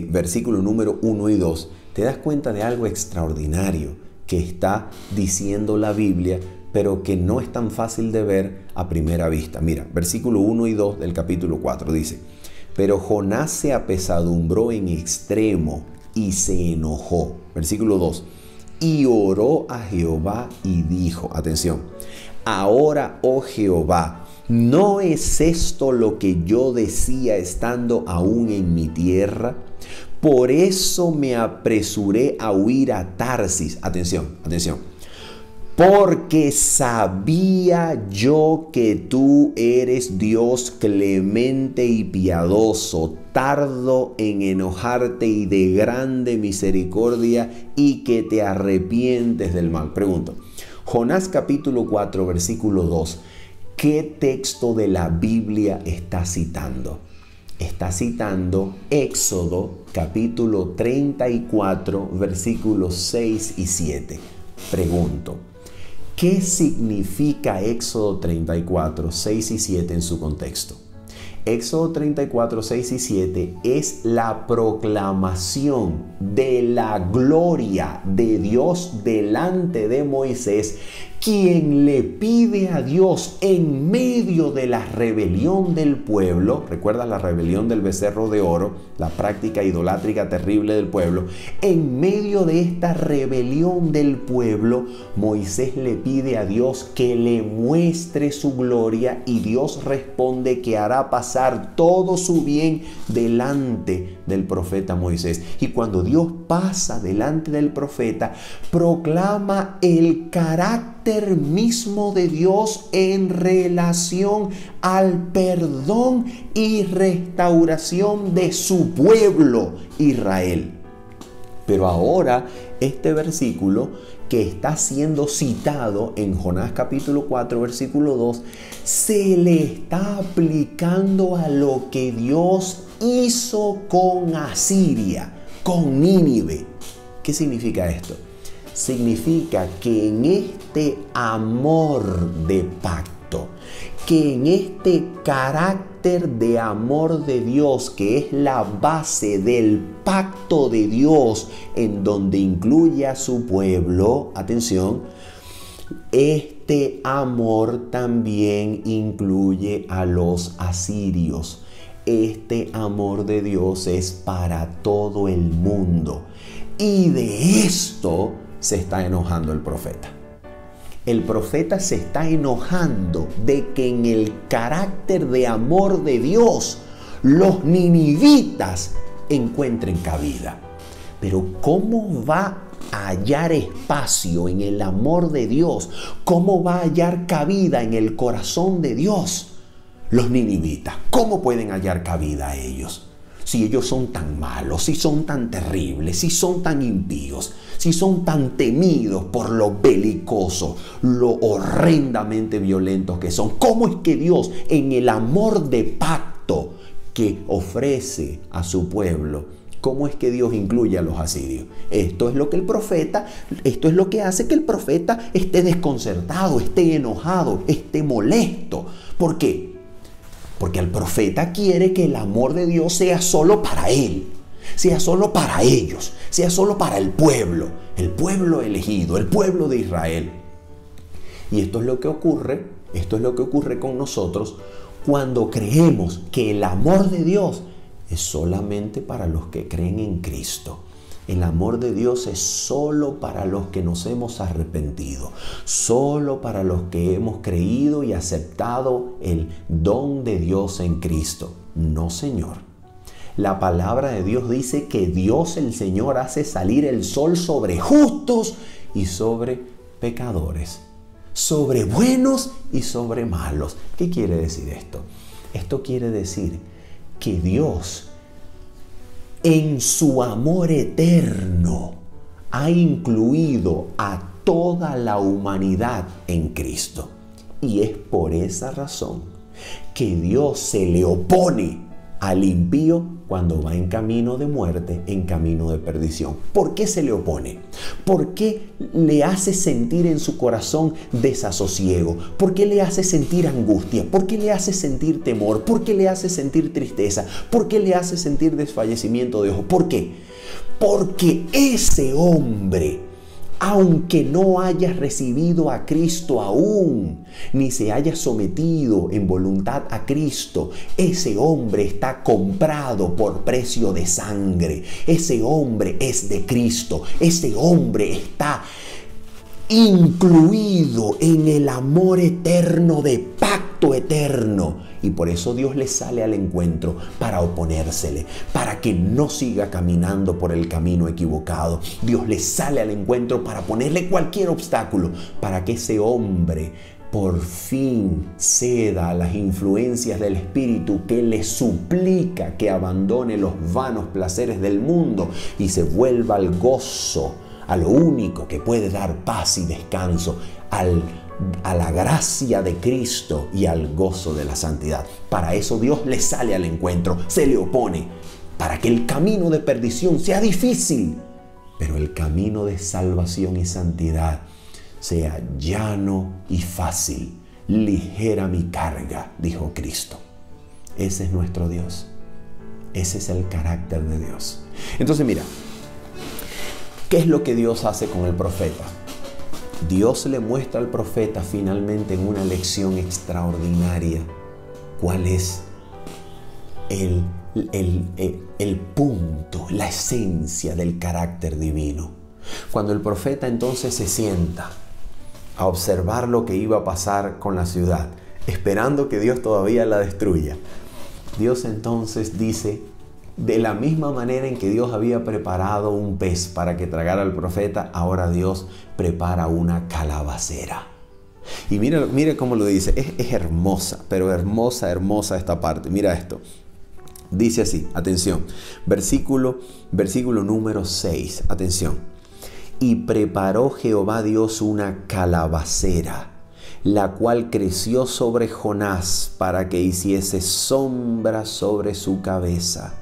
versículo número 1 y 2, te das cuenta de algo extraordinario que está diciendo la Biblia, pero que no es tan fácil de ver a primera vista. Mira, versículo 1 y 2 del capítulo 4 dice: pero Jonás se apesadumbró en extremo y se enojó. Versículo 2. Y oró a Jehová y dijo, atención, ahora, oh Jehová, ¿no es esto lo que yo decía estando aún en mi tierra? Por eso me apresuré a huir a Tarsis. Atención, atención. Porque sabía yo que tú eres Dios clemente y piadoso, tardo en enojarte y de grande misericordia, y que te arrepientes del mal. Pregunto, Jonás capítulo 4, versículo 2, ¿qué texto de la Biblia está citando? Está citando Éxodo capítulo 34, versículos 6 y 7. Pregunto, ¿qué significa Éxodo 34, 6 y 7 en su contexto? Éxodo 34, 6 y 7 es la proclamación de la gloria de Dios delante de Moisés, quien le pide a Dios en medio de la rebelión del pueblo. ¿Recuerda la rebelión del becerro de oro? La práctica idolátrica terrible del pueblo. En medio de esta rebelión del pueblo, Moisés le pide a Dios que le muestre su gloria, y Dios responde que hará pasar todo su bien delante del profeta Moisés. Y cuando Dios pasa delante del profeta, proclama el carácter mismo de Dios en relación al perdón y restauración de su pueblo Israel. Pero ahora este versículo que está siendo citado en Jonás capítulo 4 versículo 2 se le está aplicando a lo que Dios hizo con Asiria, con Nínive. ¿Qué significa esto? Significa que en este amor de pacto, que en este carácter de amor de Dios, que es la base del pacto de Dios, en donde incluye a su pueblo, atención, este amor también incluye a los asirios. Este amor de Dios es para todo el mundo. Y de esto se está enojando el profeta. El profeta se está enojando de que en el carácter de amor de Dios los ninivitas encuentren cabida. Pero ¿cómo va a hallar espacio en el amor de Dios? ¿Cómo va a hallar cabida en el corazón de Dios los ninivitas? ¿Cómo pueden hallar cabida a ellos? Si ellos son tan malos, si son tan terribles, si son tan impíos, si son tan temidos por lo belicosos, lo horrendamente violentos que son. ¿Cómo es que Dios, en el amor de pacto que ofrece a su pueblo, cómo es que Dios incluye a los asirios? Esto es lo que esto es lo que hace que el profeta esté desconcertado, esté enojado, esté molesto. ¿Por qué? Porque el profeta quiere que el amor de Dios sea solo para él, sea solo para ellos, sea solo para el pueblo elegido, el pueblo de Israel. Y esto es lo que ocurre con nosotros cuando creemos que el amor de Dios es solamente para los que creen en Cristo. El amor de Dios es solo para los que nos hemos arrepentido, solo para los que hemos creído y aceptado el don de Dios en Cristo. No, Señor. La palabra de Dios dice que Dios el Señor hace salir el sol sobre justos y sobre pecadores, sobre buenos y sobre malos. ¿Qué quiere decir esto? Esto quiere decir que Dios, en su amor eterno, ha incluido a toda la humanidad en Cristo. Y es por esa razón que Dios se le opone al impío cuando va en camino de muerte, en camino de perdición. ¿Por qué se le opone? ¿Por qué le hace sentir en su corazón desasosiego? ¿Por qué le hace sentir angustia? ¿Por qué le hace sentir temor? ¿Por qué le hace sentir tristeza? ¿Por qué le hace sentir desfallecimiento de ojo? ¿Por qué? Porque ese hombre aunque no hayas recibido a Cristo aún, ni se haya sometido en voluntad a Cristo, ese hombre está comprado por precio de sangre. Ese hombre es de Cristo. Ese hombre está incluido en el amor eterno de pacto eterno. Y por eso Dios le sale al encuentro para oponérsele, para que no siga caminando por el camino equivocado. Dios le sale al encuentro para ponerle cualquier obstáculo, para que ese hombre por fin ceda a las influencias del Espíritu que le suplica que abandone los vanos placeres del mundo y se vuelva al gozo, a lo único que puede dar paz y descanso, a la gracia de Cristo y al gozo de la santidad. Para eso Dios le sale al encuentro, se le opone, para que el camino de perdición sea difícil, pero el camino de salvación y santidad sea llano y fácil. Ligera mi carga, dijo Cristo. Ese es nuestro Dios. Ese es el carácter de Dios. Entonces mira, ¿qué es lo que Dios hace con el profeta? Dios le muestra al profeta finalmente en una lección extraordinaria cuál es el punto, la esencia del carácter divino. Cuando el profeta entonces se sienta a observar lo que iba a pasar con la ciudad, esperando que Dios todavía la destruya, Dios entonces dice, de la misma manera en que Dios había preparado un pez para que tragara al profeta, ahora Dios prepara una calabacera. Y mira cómo lo dice. Es hermosa, pero hermosa esta parte. Mira esto. Dice así, atención. Versículo número 6. Atención. Y preparó Jehová Dios una calabacera, la cual creció sobre Jonás para que hiciese sombra sobre su cabeza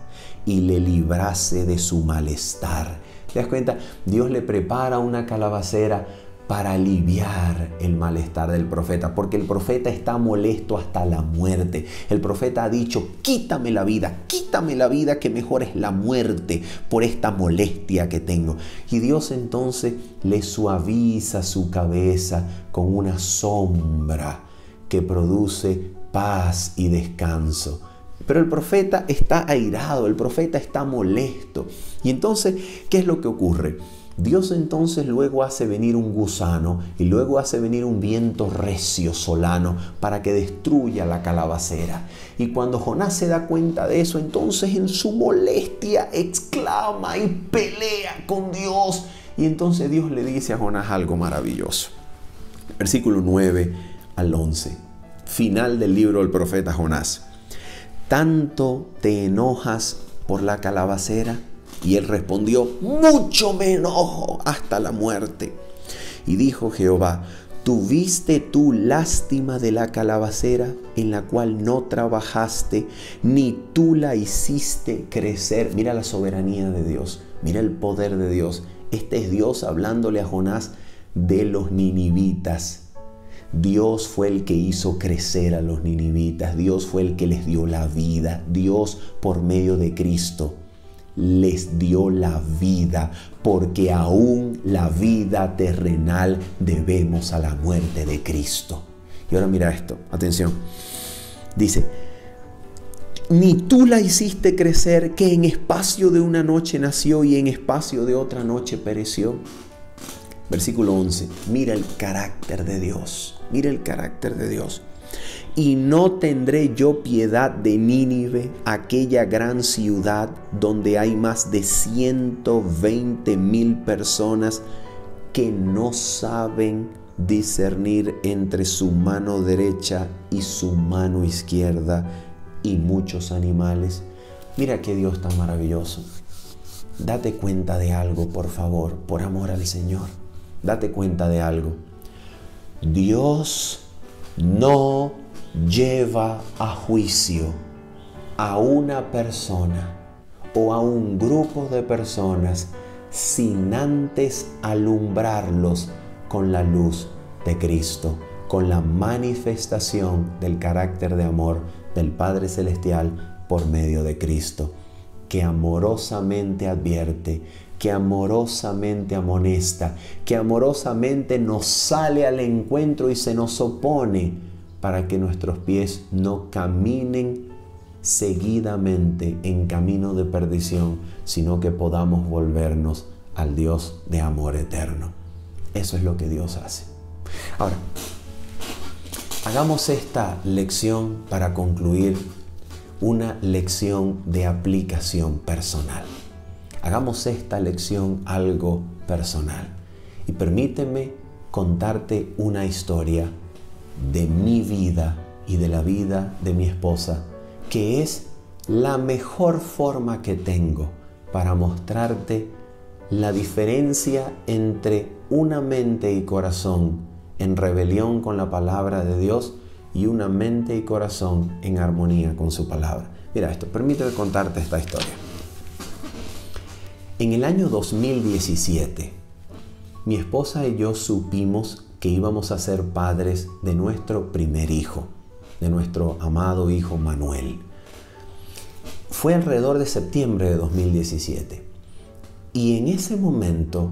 y le librase de su malestar. ¿Te das cuenta? Dios le prepara una calabacera para aliviar el malestar del profeta, porque el profeta está molesto hasta la muerte. El profeta ha dicho, quítame la vida, que mejor es la muerte por esta molestia que tengo. Y Dios entonces le suaviza su cabeza con una sombra que produce paz y descanso. Pero el profeta está airado, el profeta está molesto. Y entonces, ¿qué es lo que ocurre? Dios entonces luego hace venir un gusano y luego hace venir un viento recio solano para que destruya la calabacera. Y cuando Jonás se da cuenta de eso, entonces en su molestia exclama y pelea con Dios. Y entonces Dios le dice a Jonás algo maravilloso. Versículo 9 al 11. Final del libro del profeta Jonás. ¿Tanto te enojas por la calabacera? Y él respondió, mucho me enojo hasta la muerte. Y dijo Jehová, ¿tuviste tú lástima de la calabacera en la cual no trabajaste, ni tú la hiciste crecer? Mira la soberanía de Dios, mira el poder de Dios. Este es Dios hablándole a Jonás de los ninivitas. Dios fue el que hizo crecer a los ninivitas. Dios fue el que les dio la vida. Dios, por medio de Cristo, les dio la vida, porque aún la vida terrenal debemos a la muerte de Cristo. Y ahora mira esto, atención. Dice, ni tú la hiciste crecer, que en espacio de una noche nació y en espacio de otra noche pereció. Versículo 11, mira el carácter de Dios, mira el carácter de Dios. Y no tendré yo piedad de Nínive, aquella gran ciudad donde hay más de 120,000 personas que no saben discernir entre su mano derecha y su mano izquierda, y muchos animales. Mira qué Dios tan maravilloso. Date cuenta de algo, por favor, por amor al Señor. Date cuenta de algo. Dios no lleva a juicio a una persona o a un grupo de personas sin antes alumbrarlos con la luz de Cristo, con la manifestación del carácter de amor del Padre Celestial por medio de Cristo, que amorosamente advierte que amorosamente amonesta, que amorosamente nos sale al encuentro y se nos opone para que nuestros pies no caminen seguidamente en camino de perdición, sino que podamos volvernos al Dios de amor eterno. Eso es lo que Dios hace. Ahora, hagamos esta lección para concluir, una lección de aplicación personal. Hagamos esta lección algo personal. Y permíteme contarte una historia de mi vida y de la vida de mi esposa, que es la mejor forma que tengo para mostrarte la diferencia entre una mente y corazón en rebelión con la palabra de Dios y una mente y corazón en armonía con su palabra. Mira esto, permíteme contarte esta historia. En el año 2017, mi esposa y yo supimos que íbamos a ser padres de nuestro primer hijo, de nuestro amado hijo Manuel. Fue alrededor de septiembre de 2017. Y en ese momento,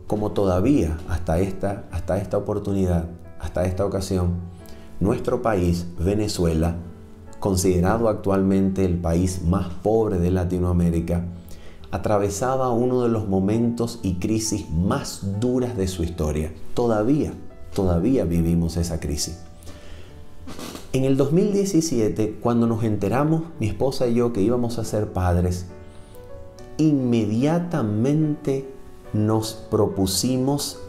como todavía hasta esta oportunidad, hasta esta ocasión, nuestro país, Venezuela, considerado actualmente el país más pobre de Latinoamérica, atravesaba uno de los momentos y crisis más duras de su historia. Todavía vivimos esa crisis. En el 2017, cuando nos enteramos, mi esposa y yo, que íbamos a ser padres, inmediatamente nos propusimos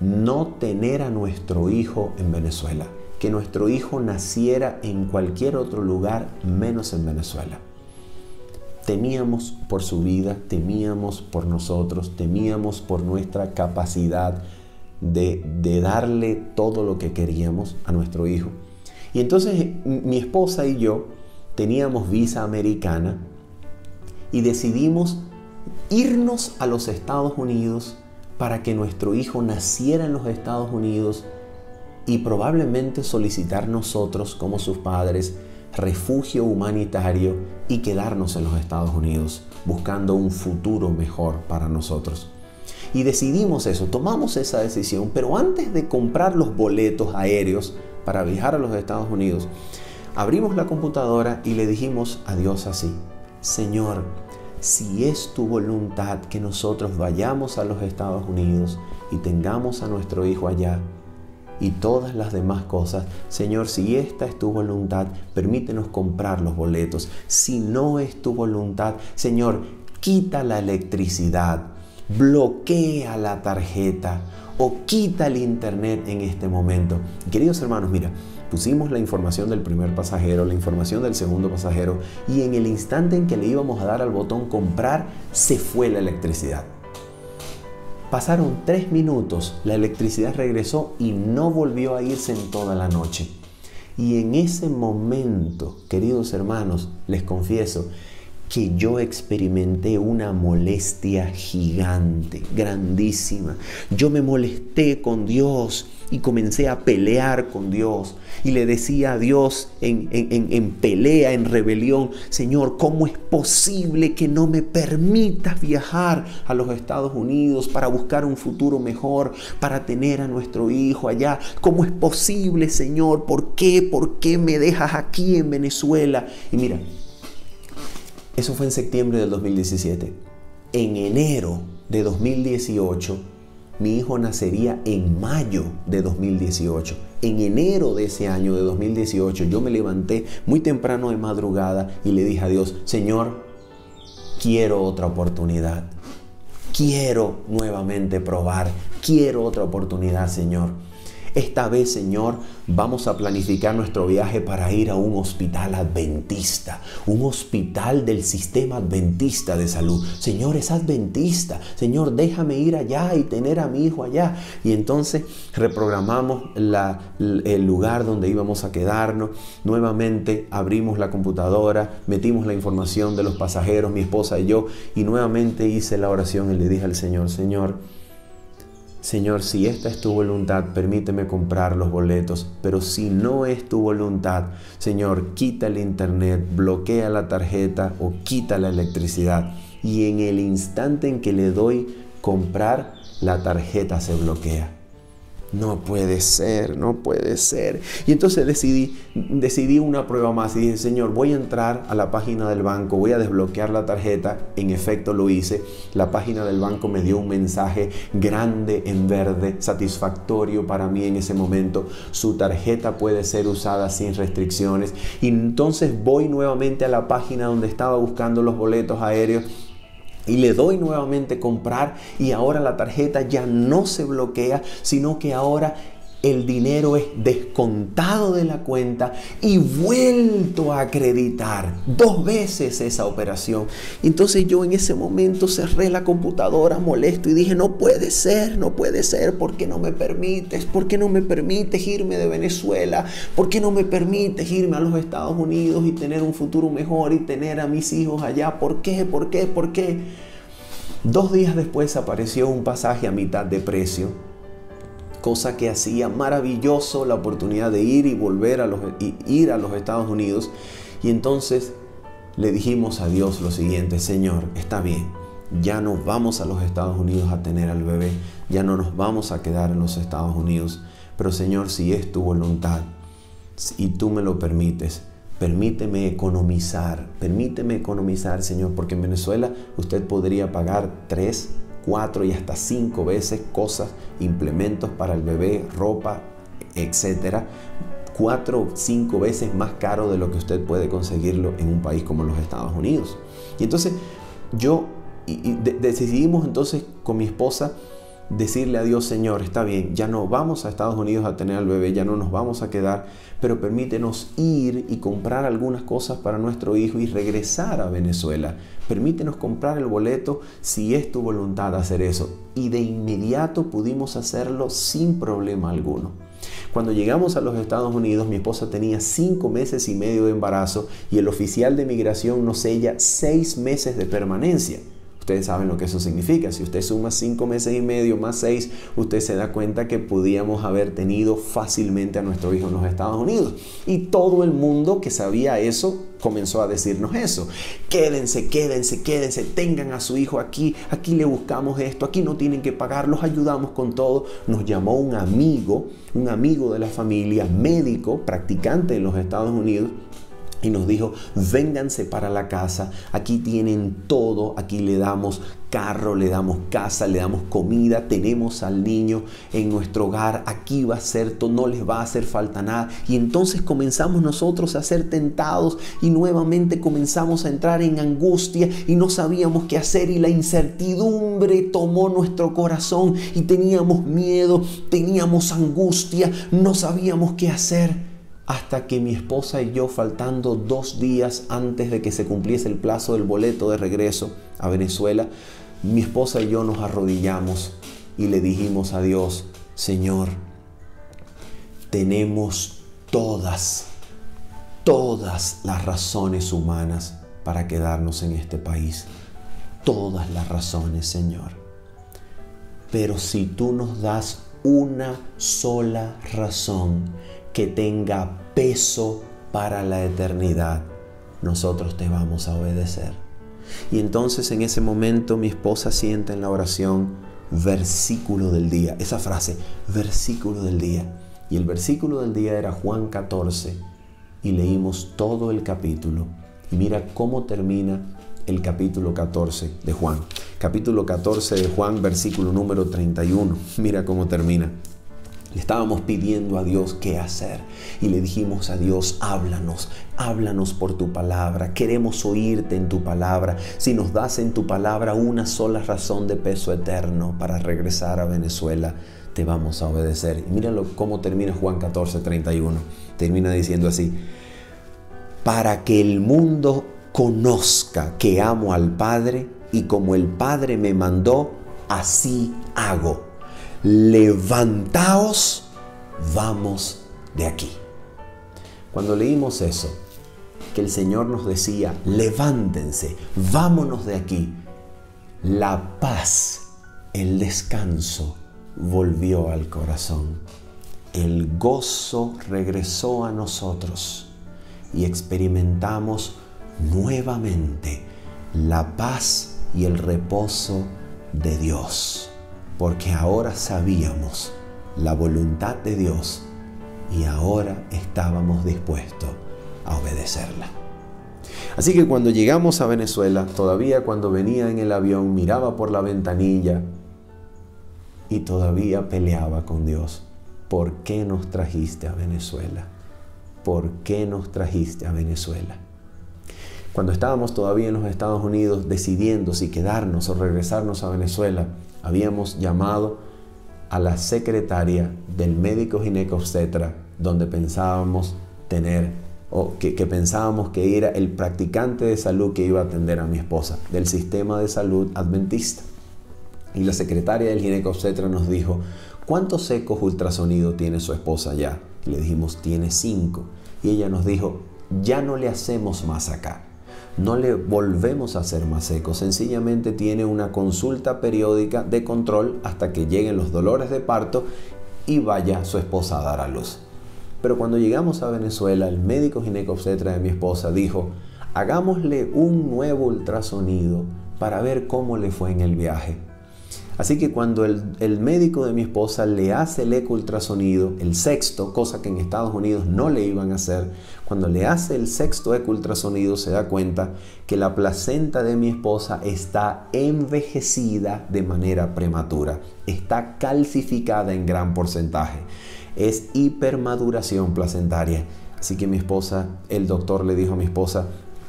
no tener a nuestro hijo en Venezuela, que nuestro hijo naciera en cualquier otro lugar menos en Venezuela. Temíamos por su vida, temíamos por nosotros, temíamos por nuestra capacidad de darle todo lo que queríamos a nuestro hijo. Y entonces mi esposa y yo teníamos visa americana y decidimos irnos a los Estados Unidos para que nuestro hijo naciera en los Estados Unidos y probablemente solicitar nosotros, como sus padres, refugio humanitario y quedarnos en los Estados Unidos buscando un futuro mejor para nosotros. Y decidimos eso, tomamos esa decisión, pero antes de comprar los boletos aéreos para viajar a los Estados Unidos, abrimos la computadora y le dijimos a Dios así: Señor, si es tu voluntad que nosotros vayamos a los Estados Unidos y tengamos a nuestro hijo allá y todas las demás cosas, Señor, si esta es tu voluntad, permítenos comprar los boletos. Si no es tu voluntad, Señor, quita la electricidad, bloquea la tarjeta o quita el internet en este momento. Queridos hermanos, mira, pusimos la información del primer pasajero, la información del segundo pasajero, y en el instante en que le íbamos a dar al botón comprar, se fue la electricidad. Pasaron 3 minutos, la electricidad regresó y no volvió a irse en toda la noche. Y en ese momento, queridos hermanos, les confieso que yo experimenté una molestia gigante, grandísima. Yo me molesté con Dios y comencé a pelear con Dios. Y le decía a Dios en pelea, en rebelión: Señor, ¿cómo es posible que no me permitas viajar a los Estados Unidos para buscar un futuro mejor, para tener a nuestro hijo allá? ¿Cómo es posible, Señor? ¿Por qué? ¿Por qué me dejas aquí en Venezuela? Y mira, eso fue en septiembre del 2017. En enero de 2018, mi hijo nacería en mayo de 2018. En enero de ese año de 2018, yo me levanté muy temprano de madrugada y le dije a Dios: Señor, quiero otra oportunidad. Quiero nuevamente probar. Quiero otra oportunidad, Señor. Esta vez, Señor, vamos a planificar nuestro viaje para ir a un hospital adventista, un hospital del sistema adventista de salud. Señor, es adventista. Señor, déjame ir allá y tener a mi hijo allá. Y entonces reprogramamos el lugar donde íbamos a quedarnos. Nuevamente abrimos la computadora, metimos la información de los pasajeros, mi esposa y yo, y nuevamente hice la oración y le dije al Señor: Señor, si esta es tu voluntad, permíteme comprar los boletos, pero si no es tu voluntad, Señor, quita el internet, bloquea la tarjeta o quita la electricidad. y en el instante en que le doy comprar, la tarjeta se bloquea. No puede ser, no puede ser. Y entonces decidí una prueba más y dije, Señor, voy a entrar a la página del banco, voy a desbloquear la tarjeta. En efecto lo hice. La página del banco me dio un mensaje grande en verde, satisfactorio para mí en ese momento. Su tarjeta puede ser usada sin restricciones. Y entonces voy nuevamente a la página donde estaba buscando los boletos aéreos. Y le doy nuevamente comprar y ahora la tarjeta ya no se bloquea, sino que ahora el dinero es descontado de la cuenta y vuelto a acreditar 2 veces esa operación. Entonces yo en ese momento cerré la computadora molesto y dije, no puede ser, ¿por qué no me permites? ¿Por qué no me permites irme de Venezuela? ¿Por qué no me permites irme a los Estados Unidos y tener un futuro mejor y tener a mis hijos allá? ¿Por qué? 2 días después apareció un pasaje a mitad de precio, cosa que hacía maravilloso la oportunidad de ir y volver ir a los Estados Unidos. Y entonces le dijimos a Dios lo siguiente: Señor, está bien, ya no vamos a los Estados Unidos a tener al bebé, ya no nos vamos a quedar en los Estados Unidos, pero Señor, si es tu voluntad y tú me lo permites, permíteme economizar, Señor, porque en Venezuela usted podría pagar 3, 4 y hasta 5 veces cosas, implementos para el bebé, ropa, etcétera, 4 o 5 veces más caro de lo que usted puede conseguirlo en un país como los Estados Unidos. Y entonces decidimos entonces con mi esposa decirle a Dios: Señor, está bien, ya no vamos a Estados Unidos a tener al bebé, ya no nos vamos a quedar, pero permítenos ir y comprar algunas cosas para nuestro hijo y regresar a Venezuela. Permítenos comprar el boleto si es tu voluntad hacer eso. Y de inmediato pudimos hacerlo sin problema alguno. Cuando llegamos a los Estados Unidos, mi esposa tenía 5 meses y medio de embarazo y el oficial de migración nos sella 6 meses de permanencia. Ustedes saben lo que eso significa. Si usted suma 5 meses y medio más 6, usted se da cuenta que podíamos haber tenido fácilmente a nuestro hijo en los Estados Unidos. Y todo el mundo que sabía eso comenzó a decirnos eso: quédense, tengan a su hijo aquí le buscamos esto, aquí no tienen que pagar, los ayudamos con todo. Nos llamó un amigo de la familia, médico, practicante en los Estados Unidos, y nos dijo: vénganse para la casa, aquí tienen todo, aquí le damos carro, le damos casa, le damos comida, tenemos al niño en nuestro hogar, aquí va a ser todo, no les va a hacer falta nada. Y entonces comenzamos nosotros a ser tentados y nuevamente comenzamos a entrar en angustia y no sabíamos qué hacer, y la incertidumbre tomó nuestro corazón y teníamos miedo, teníamos angustia, no sabíamos qué hacer. Hasta que mi esposa y yo, faltando 2 días antes de que se cumpliese el plazo del boleto de regreso a Venezuela, mi esposa y yo nos arrodillamos y le dijimos a Dios: Señor, tenemos todas las razones humanas para quedarnos en este país. Todas las razones, Señor. Pero si tú nos das una sola razón que tenga peso para la eternidad, nosotros te vamos a obedecer. Y entonces en ese momento mi esposa siente en la oración: versículo del día. Esa frase, versículo del día. Y el versículo del día era Juan 14. Y leímos todo el capítulo. Y mira cómo termina el capítulo 14 de Juan. Capítulo 14 de Juan, versículo número 31. Mira cómo termina. Le estábamos pidiendo a Dios qué hacer y le dijimos a Dios: háblanos por tu palabra, queremos oírte en tu palabra. Si nos das en tu palabra una sola razón de peso eterno para regresar a Venezuela, te vamos a obedecer. Y míralo cómo termina Juan 14:31. Termina diciendo así: para que el mundo conozca que amo al Padre, y como el Padre me mandó, así hago. Levantaos, vamos de aquí. Cuando leímos eso, que el Señor nos decía: levántense, vámonos de aquí, la paz, el descanso volvió al corazón. El gozo regresó a nosotros y experimentamos nuevamente la paz y el reposo de Dios, porque ahora sabíamos la voluntad de Dios y ahora estábamos dispuestos a obedecerla. Así que cuando llegamos a Venezuela, todavía cuando venía en el avión, miraba por la ventanilla y todavía peleaba con Dios. ¿Por qué nos trajiste a Venezuela? ¿Por qué nos trajiste a Venezuela? Cuando estábamos todavía en los Estados Unidos decidiendo si quedarnos o regresarnos a Venezuela, habíamos llamado a la secretaria del médico ginecobstetra donde pensábamos tener o que pensábamos que era el practicante de salud que iba a atender a mi esposa del sistema de salud adventista. Y la secretaria del ginecobstetra nos dijo: ¿cuántos ecos ultrasonido tiene su esposa ya? Y le dijimos: tiene 5. Y ella nos dijo: ya no le hacemos más acá. No le volvemos a hacer más ecos. Sencillamente tiene una consulta periódica de control hasta que lleguen los dolores de parto y vaya su esposa a dar a luz. Pero cuando llegamos a Venezuela, el médico ginecobstetra de mi esposa dijo: hagámosle un nuevo ultrasonido para ver cómo le fue en el viaje. Así que cuando el médico de mi esposa le hace el eco ultrasonido, el sexto, cosa que en Estados Unidos no le iban a hacer, cuando le hace el sexto eco ultrasonido se da cuenta que la placenta de mi esposa está envejecida de manera prematura, está calcificada en gran porcentaje, es hipermaduración placentaria. Así que mi esposa, el doctor le dijo a mi esposa: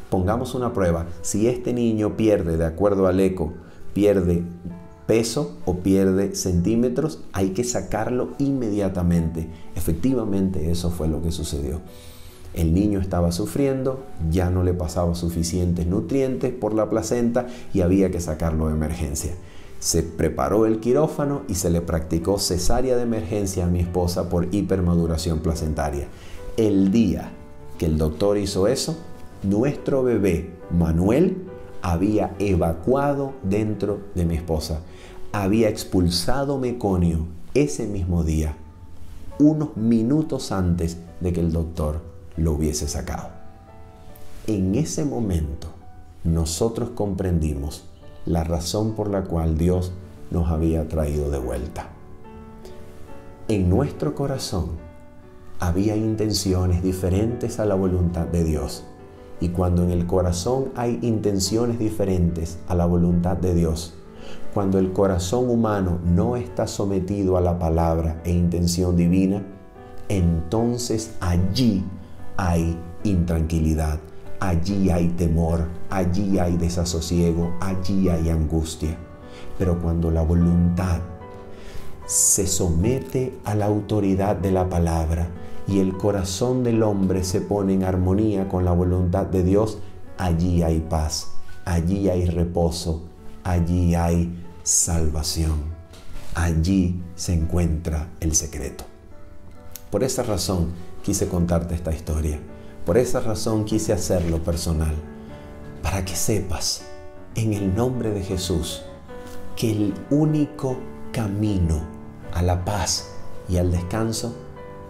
pongamos una prueba, si este niño pierde, de acuerdo al eco, pierde peso o pierde centímetros, hay que sacarlo inmediatamente. Efectivamente, eso fue lo que sucedió. El niño estaba sufriendo, ya no le pasaba suficientes nutrientes por la placenta y había que sacarlo de emergencia. Se preparó el quirófano y se le practicó cesárea de emergencia a mi esposa por hipermaduración placentaria. El día que el doctor hizo eso, nuestro bebé Manuel había evacuado dentro de mi esposa. Había expulsado meconio ese mismo día, unos minutos antes de que el doctor lo hubiese sacado. En ese momento, nosotros comprendimos la razón por la cual Dios nos había traído de vuelta. En nuestro corazón había intenciones diferentes a la voluntad de Dios. Y cuando en el corazón hay intenciones diferentes a la voluntad de Dios, cuando el corazón humano no está sometido a la palabra e intención divina, entonces allí hay intranquilidad, allí hay temor, allí hay desasosiego, allí hay angustia. Pero cuando la voluntad se somete a la autoridad de la palabra y el corazón del hombre se pone en armonía con la voluntad de Dios, allí hay paz, allí hay reposo, allí hay salvación, allí se encuentra el secreto. Por esa razón quise contarte esta historia, por esa razón quise hacerlo personal, para que sepas, en el nombre de Jesús, que el único camino a la paz y al descanso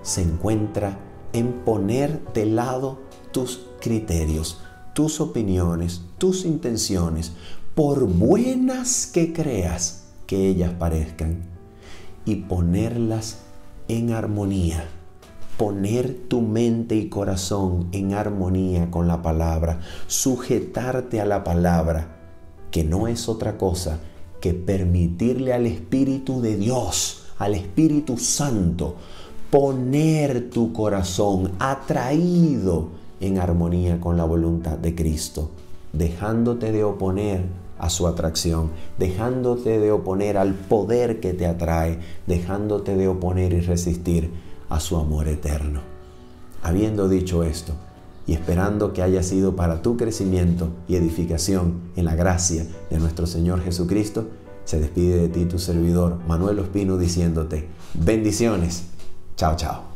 se encuentra en poner de lado tus criterios, tus opiniones, tus intenciones, por buenas que creas que ellas parezcan, y ponerlas en armonía. Poner tu mente y corazón en armonía con la palabra, sujetarte a la palabra, que no es otra cosa que permitirle al Espíritu de Dios, al Espíritu Santo, poner tu corazón atraído en armonía con la voluntad de Cristo, dejándote de oponer a su atracción, dejándote de oponer al poder que te atrae, dejándote de oponer y resistir a su amor eterno. Habiendo dicho esto, y esperando que haya sido para tu crecimiento y edificación en la gracia de nuestro Señor Jesucristo, se despide de ti tu servidor Manuel Ospino diciéndote bendiciones. Chao, chao.